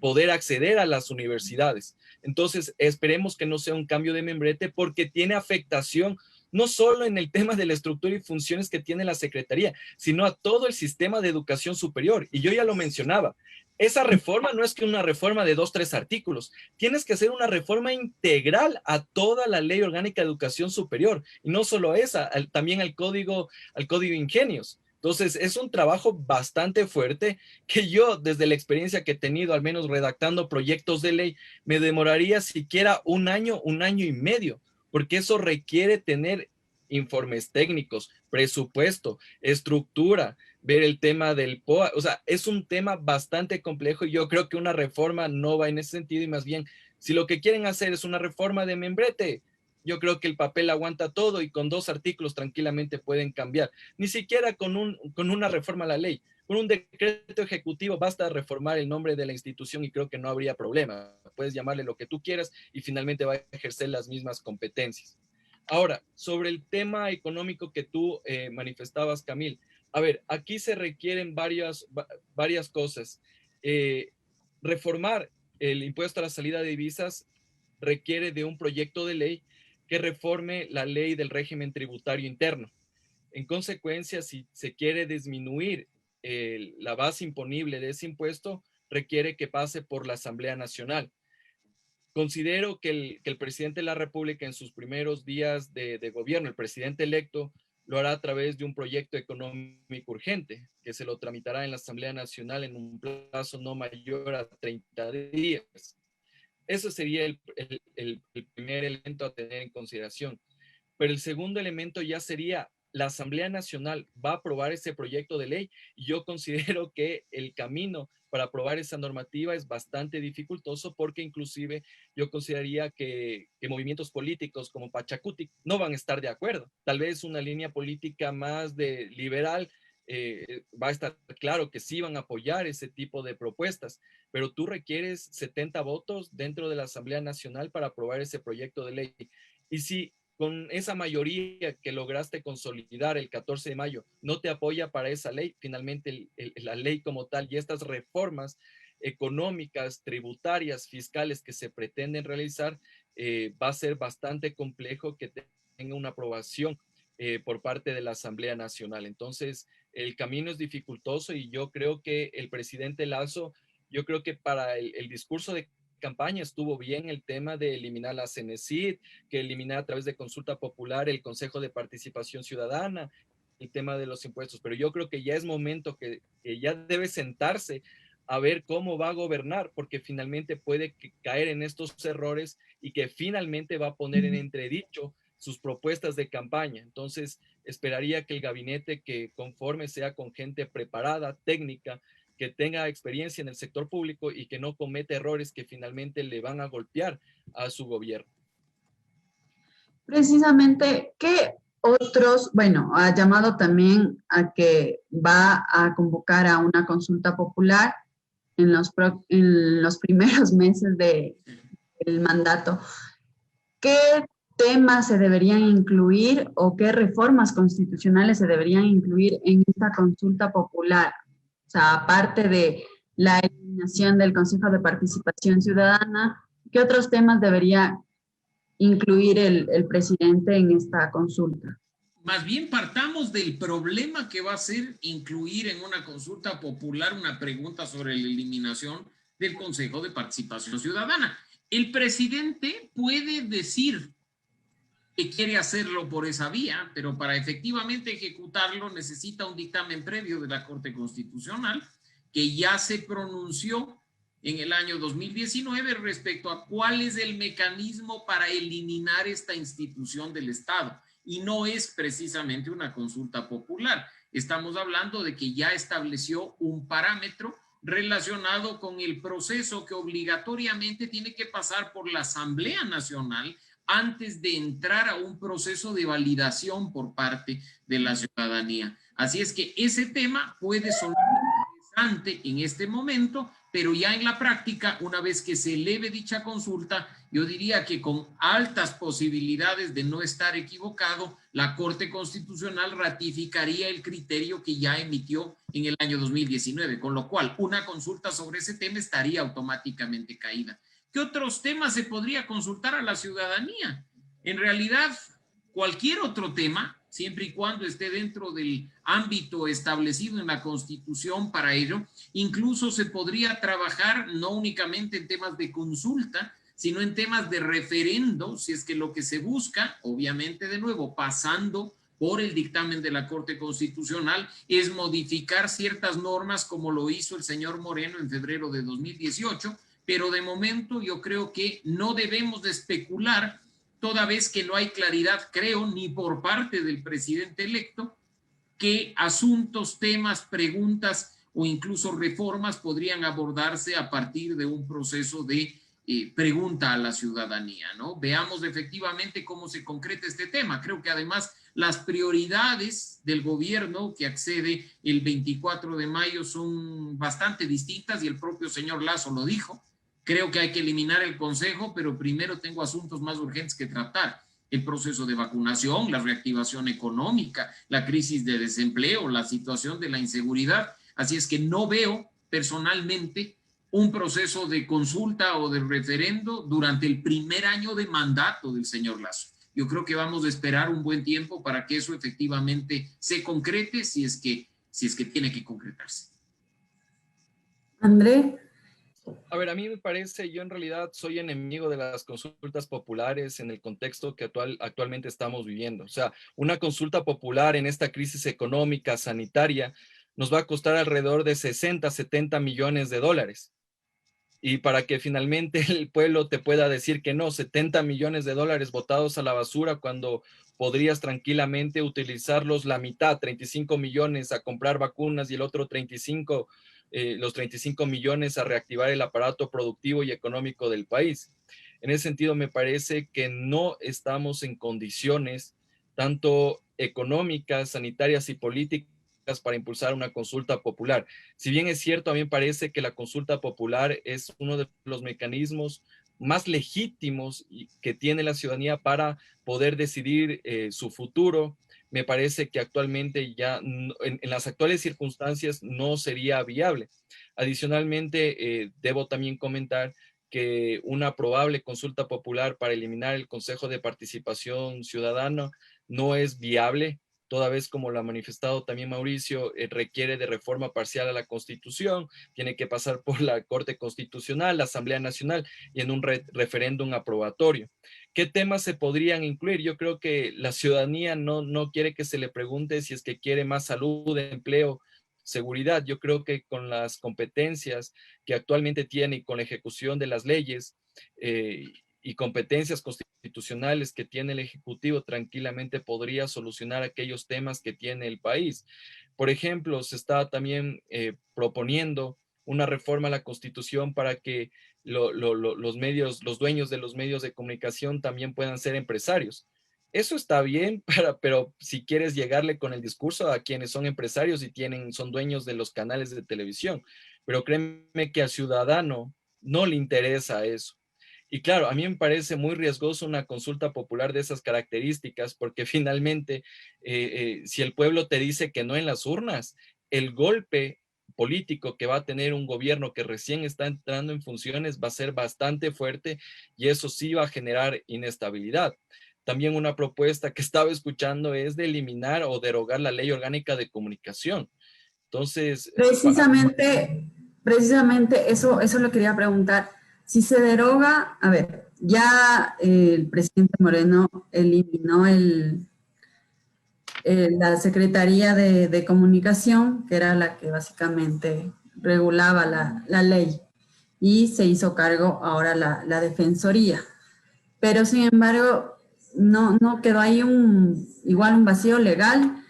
poder acceder a las universidades. Entonces, esperemos que no sea un cambio de membrete porque tiene afectación no solo en el tema de la estructura y funciones que tiene la Secretaría, sino a todo el sistema de educación superior. Y yo ya lo mencionaba, esa reforma no es que una reforma de 2, 3 artículos, tienes que hacer una reforma integral a toda la Ley Orgánica de Educación Superior, y no solo esa, también al Código Ingenios. Entonces, es un trabajo bastante fuerte que yo, desde la experiencia que he tenido, al menos redactando proyectos de ley, me demoraría siquiera un año y medio, porque eso requiere tener informes técnicos, presupuesto, estructura, ver el tema del POA. O sea, es un tema bastante complejo y yo creo que una reforma no va en ese sentido, y más bien, si lo que quieren hacer es una reforma de membrete, yo creo que el papel aguanta todo y con 2 artículos tranquilamente pueden cambiar. Ni siquiera con una reforma a la ley. Con un decreto ejecutivo basta reformar el nombre de la institución y creo que no habría problema. Puedes llamarle lo que tú quieras y finalmente va a ejercer las mismas competencias. Ahora, sobre el tema económico que tú manifestabas, Camil. A ver, aquí se requieren varias cosas. Reformar el impuesto a la salida de divisas requiere de un proyecto de ley que reforme la ley del régimen tributario interno. En consecuencia, si se quiere disminuir la base imponible de ese impuesto, requiere que pase por la Asamblea Nacional. Considero que el presidente de la República en sus primeros días de gobierno, el presidente electo, lo hará a través de un proyecto económico urgente que se lo tramitará en la Asamblea Nacional en un plazo no mayor a 30 días. Eso sería el primer elemento a tener en consideración. Pero el segundo elemento ya sería, la Asamblea Nacional va a aprobar ese proyecto de ley y yo considero que el camino para aprobar esa normativa es bastante dificultoso porque inclusive yo consideraría que movimientos políticos como Pachacuti no van a estar de acuerdo. Tal vez una línea política más de liberal va a estar claro que sí van a apoyar ese tipo de propuestas, pero tú requieres 70 votos dentro de la Asamblea Nacional para aprobar ese proyecto de ley. Y si con esa mayoría que lograste consolidar el 14 de mayo no te apoya para esa ley, finalmente la ley como tal y estas reformas económicas, tributarias, fiscales que se pretenden realizar, va a ser bastante complejo que tenga una aprobación por parte de la Asamblea Nacional. Entonces, el camino es dificultoso y yo creo que el presidente Lazo, yo creo que para el discurso de campaña estuvo bien el tema de eliminar la CENESID, que eliminar a través de consulta popular el Consejo de Participación Ciudadana, el tema de los impuestos, pero yo creo que ya es momento que ya debe sentarse a ver cómo va a gobernar, porque finalmente puede caer en estos errores y que finalmente va a poner en entredicho sus propuestas de campaña. Entonces, esperaría que el gabinete que conforme sea con gente preparada, técnica, que tenga experiencia en el sector público y que no cometa errores que finalmente le van a golpear a su gobierno. Precisamente, ¿qué otros, bueno, ha llamado también a que va a convocar a una consulta popular en los primeros meses del mandato? ¿Qué temas se deberían incluir o qué reformas constitucionales se deberían incluir en esta consulta popular? O sea, aparte de la eliminación del Consejo de Participación Ciudadana, ¿qué otros temas debería incluir el presidente en esta consulta? Más bien partamos del problema que va a ser incluir en una consulta popular una pregunta sobre la eliminación del Consejo de Participación Ciudadana. El presidente puede decir que quiere hacerlo por esa vía, pero para efectivamente ejecutarlo necesita un dictamen previo de la Corte Constitucional que ya se pronunció en el año 2019 respecto a cuál es el mecanismo para eliminar esta institución del Estado. Y no es precisamente una consulta popular. Estamos hablando de que ya estableció un parámetro relacionado con el proceso que obligatoriamente tiene que pasar por la Asamblea Nacional antes de entrar a un proceso de validación por parte de la ciudadanía. Así es que ese tema puede sonar interesante en este momento, pero ya en la práctica, una vez que se eleve dicha consulta, yo diría que con altas posibilidades de no estar equivocado, la Corte Constitucional ratificaría el criterio que ya emitió en el año 2019, con lo cual una consulta sobre ese tema estaría automáticamente caída. ¿Qué otros temas se podría consultar a la ciudadanía? En realidad, cualquier otro tema, siempre y cuando esté dentro del ámbito establecido en la Constitución para ello, incluso se podría trabajar no únicamente en temas de consulta, sino en temas de referendo, si es que lo que se busca, obviamente de nuevo, pasando por el dictamen de la Corte Constitucional, es modificar ciertas normas como lo hizo el señor Moreno en febrero de 2018, pero de momento yo creo que no debemos de especular, toda vez que no hay claridad, creo, ni por parte del presidente electo, qué asuntos, temas, preguntas o incluso reformas podrían abordarse a partir de un proceso de pregunta a la ciudadanía, ¿no? Veamos efectivamente cómo se concreta este tema. Creo que además las prioridades del gobierno que accede el 24 de mayo son bastante distintas y el propio señor Lasso lo dijo. Creo que hay que eliminar el Consejo, pero primero tengo asuntos más urgentes que tratar. El proceso de vacunación, la reactivación económica, la crisis de desempleo, la situación de la inseguridad. Así es que no veo personalmente un proceso de consulta o de referendo durante el primer año de mandato del señor Lasso. Yo creo que vamos a esperar un buen tiempo para que eso efectivamente se concrete si es que tiene que concretarse. André. A ver, a mí me parece, yo en realidad soy enemigo de las consultas populares en el contexto que actualmente estamos viviendo. O sea, una consulta popular en esta crisis económica, sanitaria, nos va a costar alrededor de 60, 70 millones de dólares. Y para que finalmente el pueblo te pueda decir que no, 70 millones de dólares botados a la basura cuando podrías tranquilamente utilizarlos la mitad, 35 millones a comprar vacunas y el otro 35 los 35 millones a reactivar el aparato productivo y económico del país. En ese sentido, me parece que no estamos en condiciones, tanto económicas, sanitarias y políticas, para impulsar una consulta popular. Si bien es cierto, a mí me parece que la consulta popular es uno de los mecanismos más legítimos que tiene la ciudadanía para poder decidir su futuro. Me parece que actualmente ya en las actuales circunstancias no sería viable. Adicionalmente, debo también comentar que una probable consulta popular para eliminar el Consejo de Participación Ciudadana no es viable, toda vez como lo ha manifestado también Mauricio, requiere de reforma parcial a la Constitución, tiene que pasar por la Corte Constitucional, la Asamblea Nacional y en un referéndum aprobatorio. ¿Qué temas se podrían incluir? Yo creo que la ciudadanía no quiere que se le pregunte si es que quiere más salud, empleo, seguridad. Yo creo que con las competencias que actualmente tiene y con la ejecución de las leyes y competencias constitucionales que tiene el Ejecutivo, tranquilamente podría solucionar aquellos temas que tiene el país. Por ejemplo, se está también proponiendo una reforma a la Constitución para que los dueños de los medios de comunicación también puedan ser empresarios. Eso está bien, pero si quieres llegarle con el discurso a quienes son empresarios y son dueños de los canales de televisión, pero créeme que al ciudadano no le interesa eso. Y claro, a mí me parece muy riesgoso una consulta popular de esas características, porque finalmente, si el pueblo te dice que no en las urnas, el golpe político que va a tener un gobierno que recién está entrando en funciones va a ser bastante fuerte y eso sí va a generar inestabilidad. También una propuesta que estaba escuchando es de eliminar o derogar la Ley Orgánica de Comunicación. Entonces, precisamente eso lo quería preguntar. Si se deroga, a ver, ya el presidente Moreno eliminó la Secretaría de Comunicación, que era la que básicamente regulaba la ley, y se hizo cargo ahora la Defensoría. Pero sin embargo, no quedó ahí igual un vacío legal.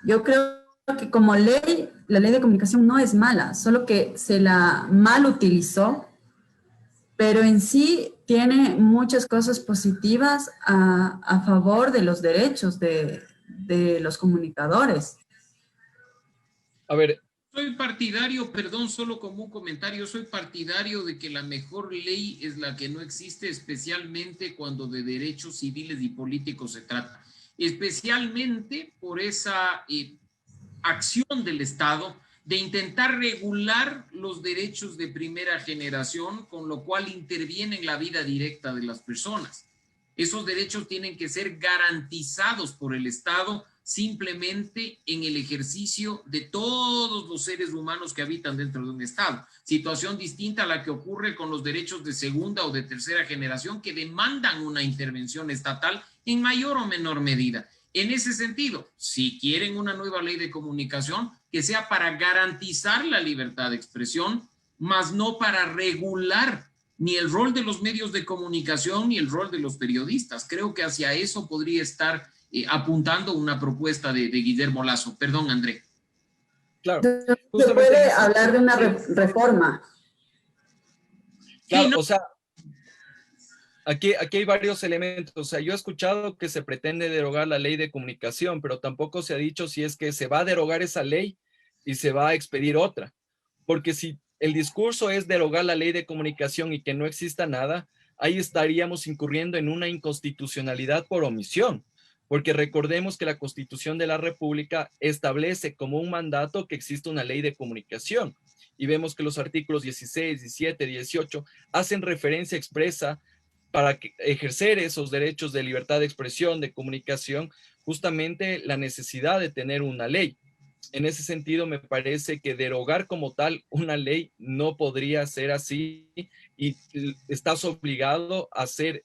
Yo creo que como ley, la ley de comunicación no es mala, solo que se la mal utilizó, pero en sí tiene muchas cosas positivas a favor de los derechos de los comunicadores. A ver. Soy partidario, perdón, solo como un comentario, soy partidario de que la mejor ley es la que no existe, especialmente cuando de derechos civiles y políticos se trata, especialmente por esa acción del Estado de intentar regular los derechos de primera generación, con lo cual interviene en la vida directa de las personas. Esos derechos tienen que ser garantizados por el Estado simplemente en el ejercicio de todos los seres humanos que habitan dentro de un Estado. Situación distinta a la que ocurre con los derechos de segunda o de tercera generación que demandan una intervención estatal en mayor o menor medida. En ese sentido, si quieren una nueva ley de comunicación, que sea para garantizar la libertad de expresión, más no para regular ni el rol de los medios de comunicación ni el rol de los periodistas. Creo que hacia eso podría estar apuntando una propuesta de Guillermo Lasso. Perdón, André. Claro. Se puede hablar de una reforma. Claro, Sí, no. O sea, aquí hay varios elementos. O sea, yo he escuchado que se pretende derogar la ley de comunicación, pero tampoco se ha dicho si es que se va a derogar esa ley y se va a expedir otra. Porque si el discurso es derogar la ley de comunicación y que no exista nada, ahí estaríamos incurriendo en una inconstitucionalidad por omisión. Porque recordemos que la Constitución de la República establece como un mandato que existe una ley de comunicación. Y vemos que los artículos 16, 17, 18 hacen referencia expresa para ejercer esos derechos de libertad de expresión, de comunicación, justamente la necesidad de tener una ley. En ese sentido, me parece que derogar como tal una ley no podría ser así y estás obligado a hacer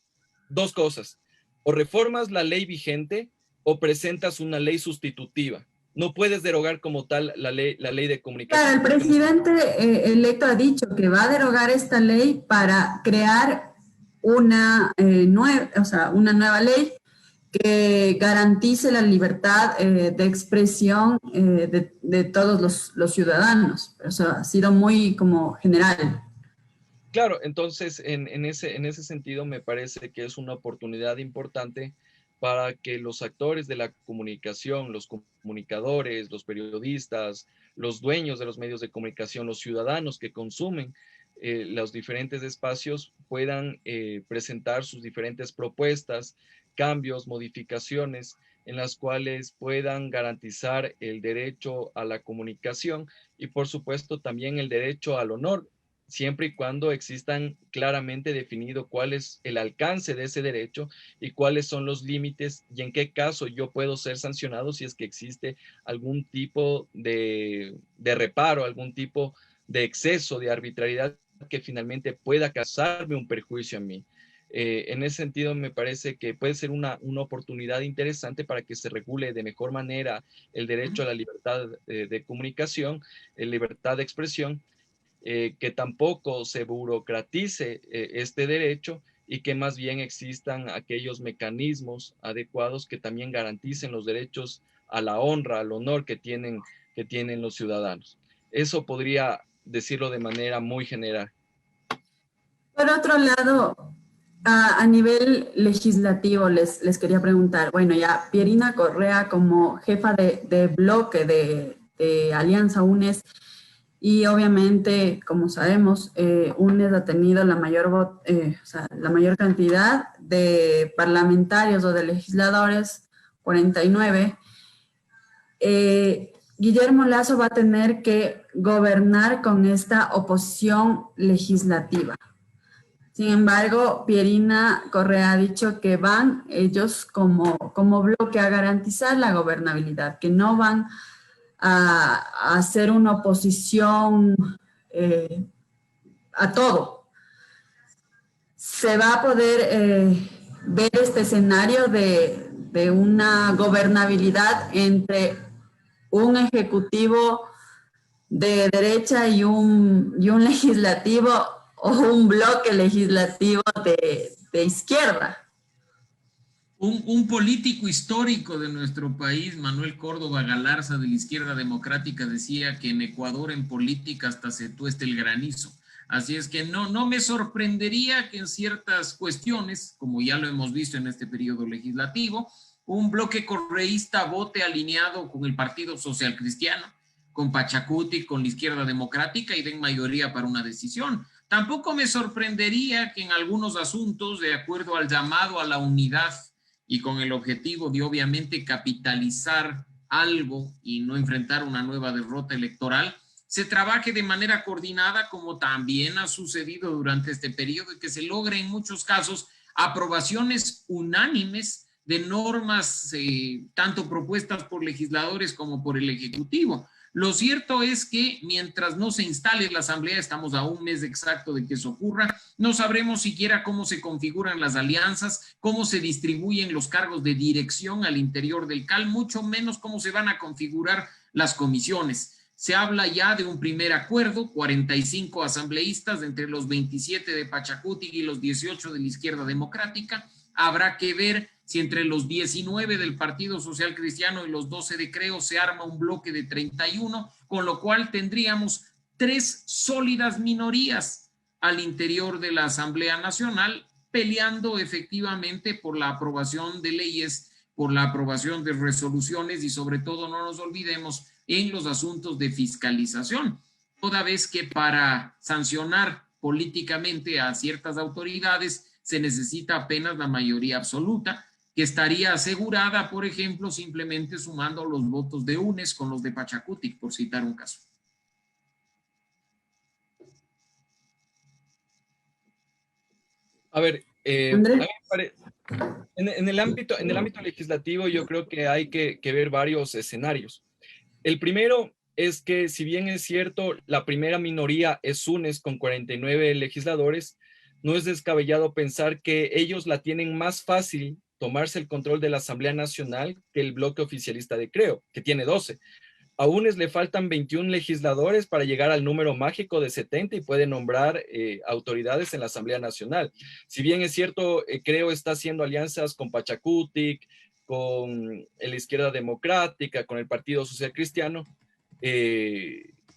dos cosas. O reformas la ley vigente o presentas una ley sustitutiva. No puedes derogar como tal la ley de comunicación. Claro, el presidente electo ha dicho que va a derogar esta ley para crear una nueva ley que garantice la libertad de expresión de todos los ciudadanos. Eso ha sido muy como general. Claro, entonces en ese sentido me parece que es una oportunidad importante para que los actores de la comunicación, los comunicadores, los periodistas, los dueños de los medios de comunicación, los ciudadanos que consumen los diferentes espacios puedan presentar sus diferentes propuestas, cambios, modificaciones en las cuales puedan garantizar el derecho a la comunicación y por supuesto también el derecho al honor, siempre y cuando existan claramente definido cuál es el alcance de ese derecho y cuáles son los límites y en qué caso yo puedo ser sancionado si es que existe algún tipo de reparo, algún tipo de exceso, de arbitrariedad que finalmente pueda causarme un perjuicio a mí. En ese sentido, me parece que puede ser una oportunidad interesante para que se regule de mejor manera el derecho a la libertad de comunicación, libertad de expresión, que tampoco se burocratice este derecho y que más bien existan aquellos mecanismos adecuados que también garanticen los derechos a la honra, al honor que tienen los ciudadanos. Eso podría decirlo de manera muy general. Por otro lado, a nivel legislativo les quería preguntar, bueno, ya Pierina Correa como jefa de bloque de Alianza UNES, y obviamente, como sabemos, UNES ha tenido la mayor cantidad de parlamentarios o de legisladores, 49. Guillermo Lasso va a tener que gobernar con esta oposición legislativa. Sin embargo, Pierina Correa ha dicho que van ellos como bloque a garantizar la gobernabilidad, que no van a hacer una oposición a todo. Se va a poder ver este escenario de una gobernabilidad entre un ejecutivo de derecha y un legislativo o un bloque legislativo de izquierda. Un político histórico de nuestro país, Manuel Córdoba Galarza, de la Izquierda Democrática, decía que en Ecuador en política hasta se tueste el granizo. Así es que no me sorprendería que en ciertas cuestiones, como ya lo hemos visto en este periodo legislativo, un bloque correísta vote alineado con el Partido Social Cristiano, con Pachacuti, con la Izquierda Democrática y den mayoría para una decisión. Tampoco me sorprendería que en algunos asuntos, de acuerdo al llamado a la unidad y con el objetivo de obviamente capitalizar algo y no enfrentar una nueva derrota electoral, se trabaje de manera coordinada como también ha sucedido durante este periodo y que se logre en muchos casos aprobaciones unánimes de normas tanto propuestas por legisladores como por el Ejecutivo. Lo cierto es que mientras no se instale la Asamblea, estamos a un mes exacto de que eso ocurra, no sabremos siquiera cómo se configuran las alianzas, cómo se distribuyen los cargos de dirección al interior del CAL, mucho menos cómo se van a configurar las comisiones. Se habla ya de un primer acuerdo, 45 asambleístas entre los 27 de Pachacuti y los 18 de la Izquierda Democrática, Habrá que ver si entre los 19 del Partido Social Cristiano y los 12 de Creo se arma un bloque de 31, con lo cual tendríamos 3 sólidas minorías al interior de la Asamblea Nacional, peleando efectivamente por la aprobación de leyes, por la aprobación de resoluciones y sobre todo no nos olvidemos en los asuntos de fiscalización, toda vez que para sancionar políticamente a ciertas autoridades se necesita apenas la mayoría absoluta, que estaría asegurada, por ejemplo, simplemente sumando los votos de UNES con los de Pachacutic, por citar un caso. A ver, Andrés. en el ámbito legislativo yo creo que hay que ver varios escenarios. El primero es que, si bien es cierto, la primera minoría es UNES con 49 legisladores, no es descabellado pensar que ellos la tienen más fácil tomarse el control de la Asamblea Nacional que el bloque oficialista de Creo, que tiene 12. A UNES le faltan 21 legisladores para llegar al número mágico de 70 y puede nombrar autoridades en la Asamblea Nacional. Si bien es cierto, Creo está haciendo alianzas con Pachacutic, con la Izquierda Democrática, con el Partido Social Cristiano,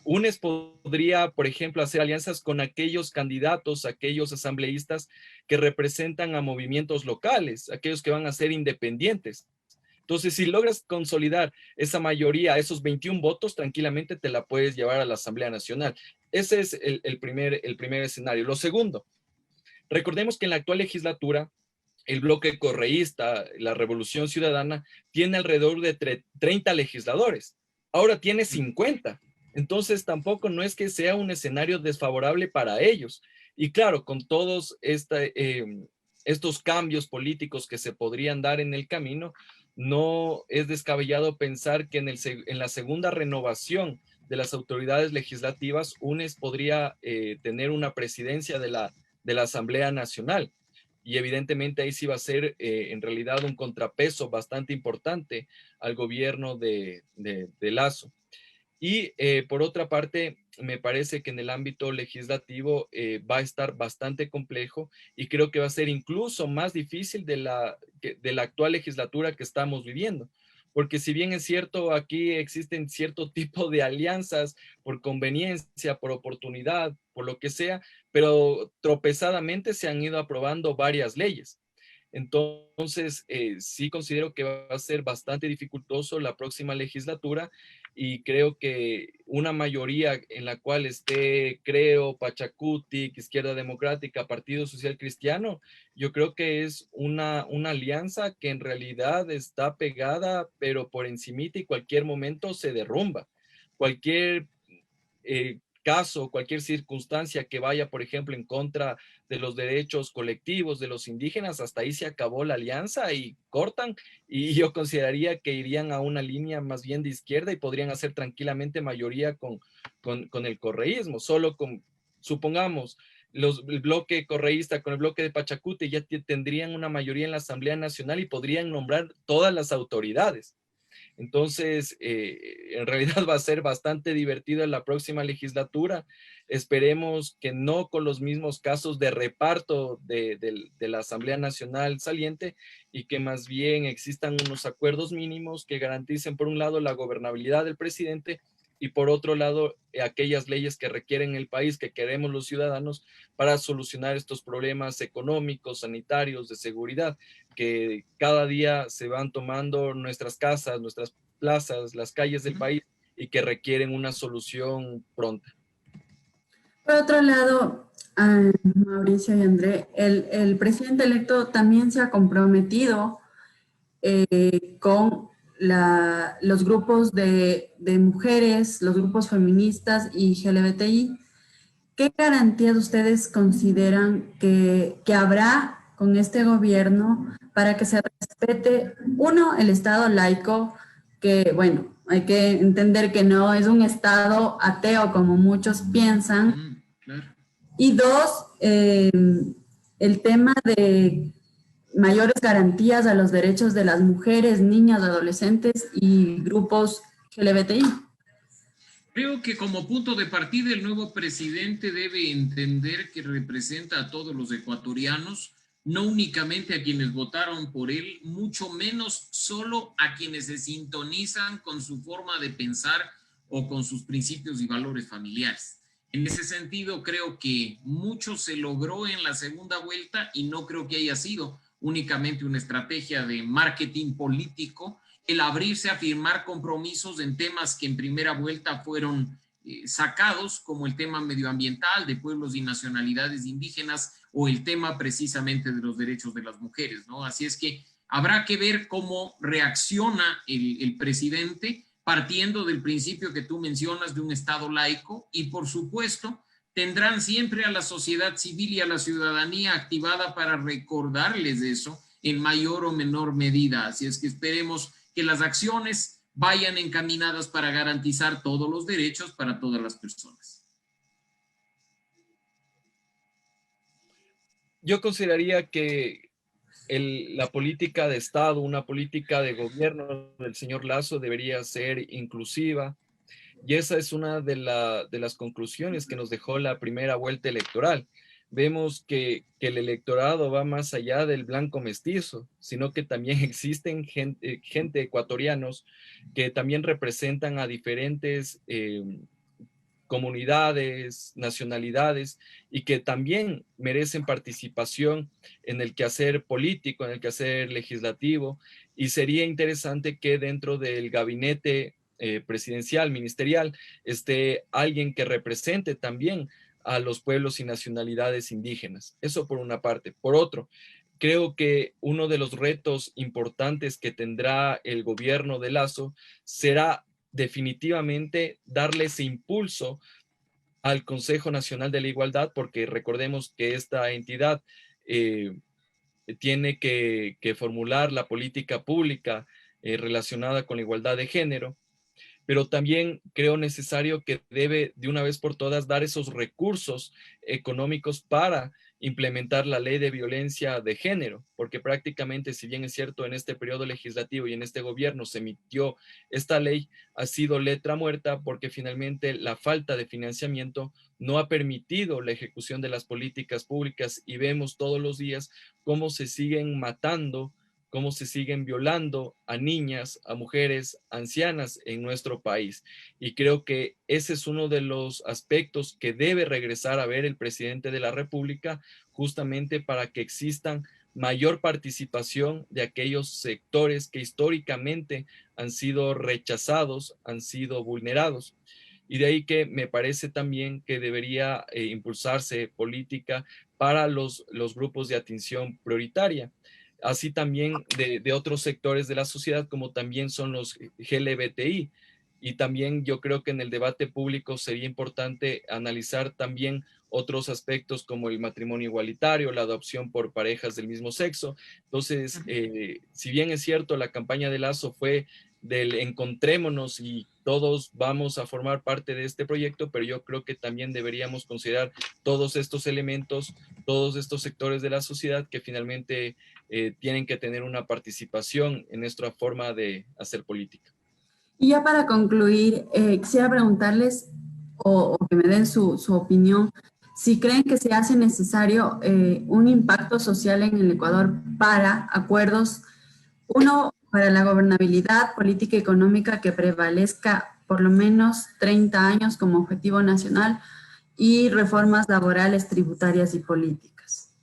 UNES podría, por ejemplo, hacer alianzas con aquellos candidatos, aquellos asambleístas que representan a movimientos locales, aquellos que van a ser independientes. Entonces, si logras consolidar esa mayoría, esos 21 votos, tranquilamente te la puedes llevar a la Asamblea Nacional. Ese es el primer escenario. Lo segundo, recordemos que en la actual legislatura, el bloque correísta, la Revolución Ciudadana, tiene alrededor de 30 legisladores. Ahora tiene 50. Entonces, tampoco no es que sea un escenario desfavorable para ellos. Y claro, con todos estos cambios políticos que se podrían dar en el camino, no es descabellado pensar que en la segunda renovación de las autoridades legislativas, UNES podría tener una presidencia de la Asamblea Nacional. Y evidentemente ahí sí va a ser en realidad un contrapeso bastante importante al gobierno de Lasso. Y por otra parte, me parece que en el ámbito legislativo va a estar bastante complejo y creo que va a ser incluso más difícil de la actual legislatura que estamos viviendo. Porque si bien es cierto, aquí existen cierto tipo de alianzas por conveniencia, por oportunidad, por lo que sea, pero tropezadamente se han ido aprobando varias leyes. Entonces, sí considero que va a ser bastante dificultoso la próxima legislatura y creo que una mayoría en la cual esté Creo, Pachacutic, Izquierda Democrática, Partido Social Cristiano, yo creo que es una alianza que en realidad está pegada, pero por encimita y cualquier momento se derrumba. Cualquier caso, cualquier circunstancia que vaya, por ejemplo, en contra de los derechos colectivos de los indígenas, hasta ahí se acabó la alianza y cortan, y yo consideraría que irían a una línea más bien de izquierda y podrían hacer tranquilamente mayoría con el correísmo, solo con, supongamos, el bloque correísta con el bloque de Pachacuti ya tendrían una mayoría en la Asamblea Nacional y podrían nombrar todas las autoridades. Entonces, en realidad va a ser bastante divertido en la próxima legislatura. Esperemos que no con los mismos casos de reparto de la Asamblea Nacional saliente y que más bien existan unos acuerdos mínimos que garanticen, por un lado, la gobernabilidad del presidente y por otro lado, aquellas leyes que requieren el país, que queremos los ciudadanos para solucionar estos problemas económicos, sanitarios, de seguridad, que cada día se van tomando nuestras casas, nuestras plazas, las calles del país y que requieren una solución pronta. Por otro lado, Mauricio y André, el presidente electo también se ha comprometido con los grupos de mujeres, los grupos feministas y LGBTI. ¿Qué garantías ustedes consideran que habrá con este gobierno para que se respete, uno, el Estado laico, que, bueno, hay que entender que no es un Estado ateo como muchos piensan, claro. Y dos, el tema de mayores garantías a los derechos de las mujeres, niñas, adolescentes y grupos LGBTI? Creo que como punto de partida el nuevo presidente debe entender que representa a todos los ecuatorianos, no únicamente a quienes votaron por él, mucho menos solo a quienes se sintonizan con su forma de pensar o con sus principios y valores familiares. En ese sentido, creo que mucho se logró en la segunda vuelta y no creo que haya sido únicamente una estrategia de marketing político el abrirse a firmar compromisos en temas que en primera vuelta fueron sacados, como el tema medioambiental de pueblos y nacionalidades indígenas o el tema precisamente de los derechos de las mujeres, ¿no? Así es que habrá que ver cómo reacciona el presidente partiendo del principio que tú mencionas de un Estado laico y, por supuesto, tendrán siempre a la sociedad civil y a la ciudadanía activada para recordarles eso en mayor o menor medida. Así es que esperemos que las acciones vayan encaminadas para garantizar todos los derechos para todas las personas. Yo consideraría que la política de Estado, una política de gobierno del señor Lasso debería ser inclusiva, y esa es una de las conclusiones que nos dejó la primera vuelta electoral. Vemos que el electorado va más allá del blanco mestizo, sino que también existen gente ecuatorianos que también representan a diferentes comunidades, nacionalidades, y que también merecen participación en el quehacer político, en el quehacer legislativo, y sería interesante que dentro del gabinete presidencial, ministerial, esté alguien que represente también a los pueblos y nacionalidades indígenas. Eso por una parte. Por otro, creo que uno de los retos importantes que tendrá el gobierno de Lasso será definitivamente darle ese impulso al Consejo Nacional de la Igualdad, porque recordemos que esta entidad tiene que formular la política pública relacionada con la igualdad de género, pero también creo necesario que debe de una vez por todas dar esos recursos económicos para implementar la ley de violencia de género, porque prácticamente, si bien es cierto, en este periodo legislativo y en este gobierno se emitió esta ley, ha sido letra muerta porque finalmente la falta de financiamiento no ha permitido la ejecución de las políticas públicas, y vemos todos los días cómo se siguen matando, cómo se siguen violando a niñas, a mujeres, ancianas en nuestro país. Y creo que ese es uno de los aspectos que debe regresar a ver el presidente de la República, justamente para que existan mayor participación de aquellos sectores que históricamente han sido rechazados, han sido vulnerados. Y de ahí que me parece también que debería impulsarse política para los grupos de atención prioritaria, así también de otros sectores de la sociedad, como también son los LGBTI. Y también yo creo que en el debate público sería importante analizar también otros aspectos como el matrimonio igualitario, la adopción por parejas del mismo sexo. Entonces, si bien es cierto, la campaña de Lasso fue del encontrémonos y todos vamos a formar parte de este proyecto, pero yo creo que también deberíamos considerar todos estos elementos, todos estos sectores de la sociedad que finalmente tienen que tener una participación en nuestra forma de hacer política. Y ya para concluir, quisiera preguntarles o que me den su opinión, si creen que se hace necesario un impacto social en el Ecuador para acuerdos, uno, para la gobernabilidad política y económica que prevalezca por lo menos 30 años como objetivo nacional, y reformas laborales, tributarias y políticas.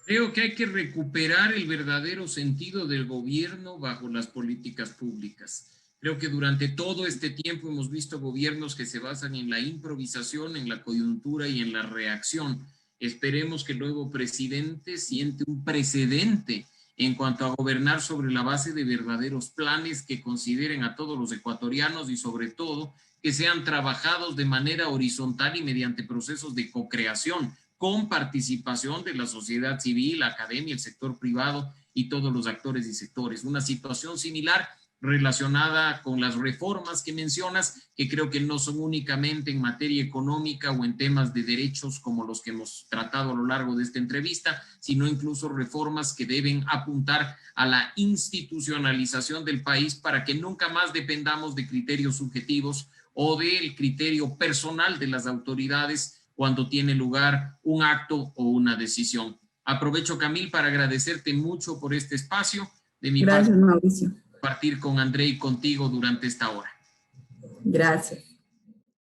Creo que hay que recuperar el verdadero sentido del gobierno bajo las políticas públicas. Creo que durante todo este tiempo hemos visto gobiernos que se basan en la improvisación, en la coyuntura y en la reacción. Esperemos que el nuevo presidente siente un precedente en cuanto a gobernar sobre la base de verdaderos planes que consideren a todos los ecuatorianos y sobre todo que sean trabajados de manera horizontal y mediante procesos de co-creación, con participación de la sociedad civil, la academia, el sector privado y todos los actores y sectores. Una situación similar relacionada con las reformas que mencionas, que creo que no son únicamente en materia económica o en temas de derechos como los que hemos tratado a lo largo de esta entrevista, sino incluso reformas que deben apuntar a la institucionalización del país para que nunca más dependamos de criterios subjetivos o del criterio personal de las autoridades cuando tiene lugar un acto o una decisión. Aprovecho, Camil, para agradecerte mucho por este espacio. De mi Gracias, parte, Mauricio. compartir con André y contigo durante esta hora. Gracias.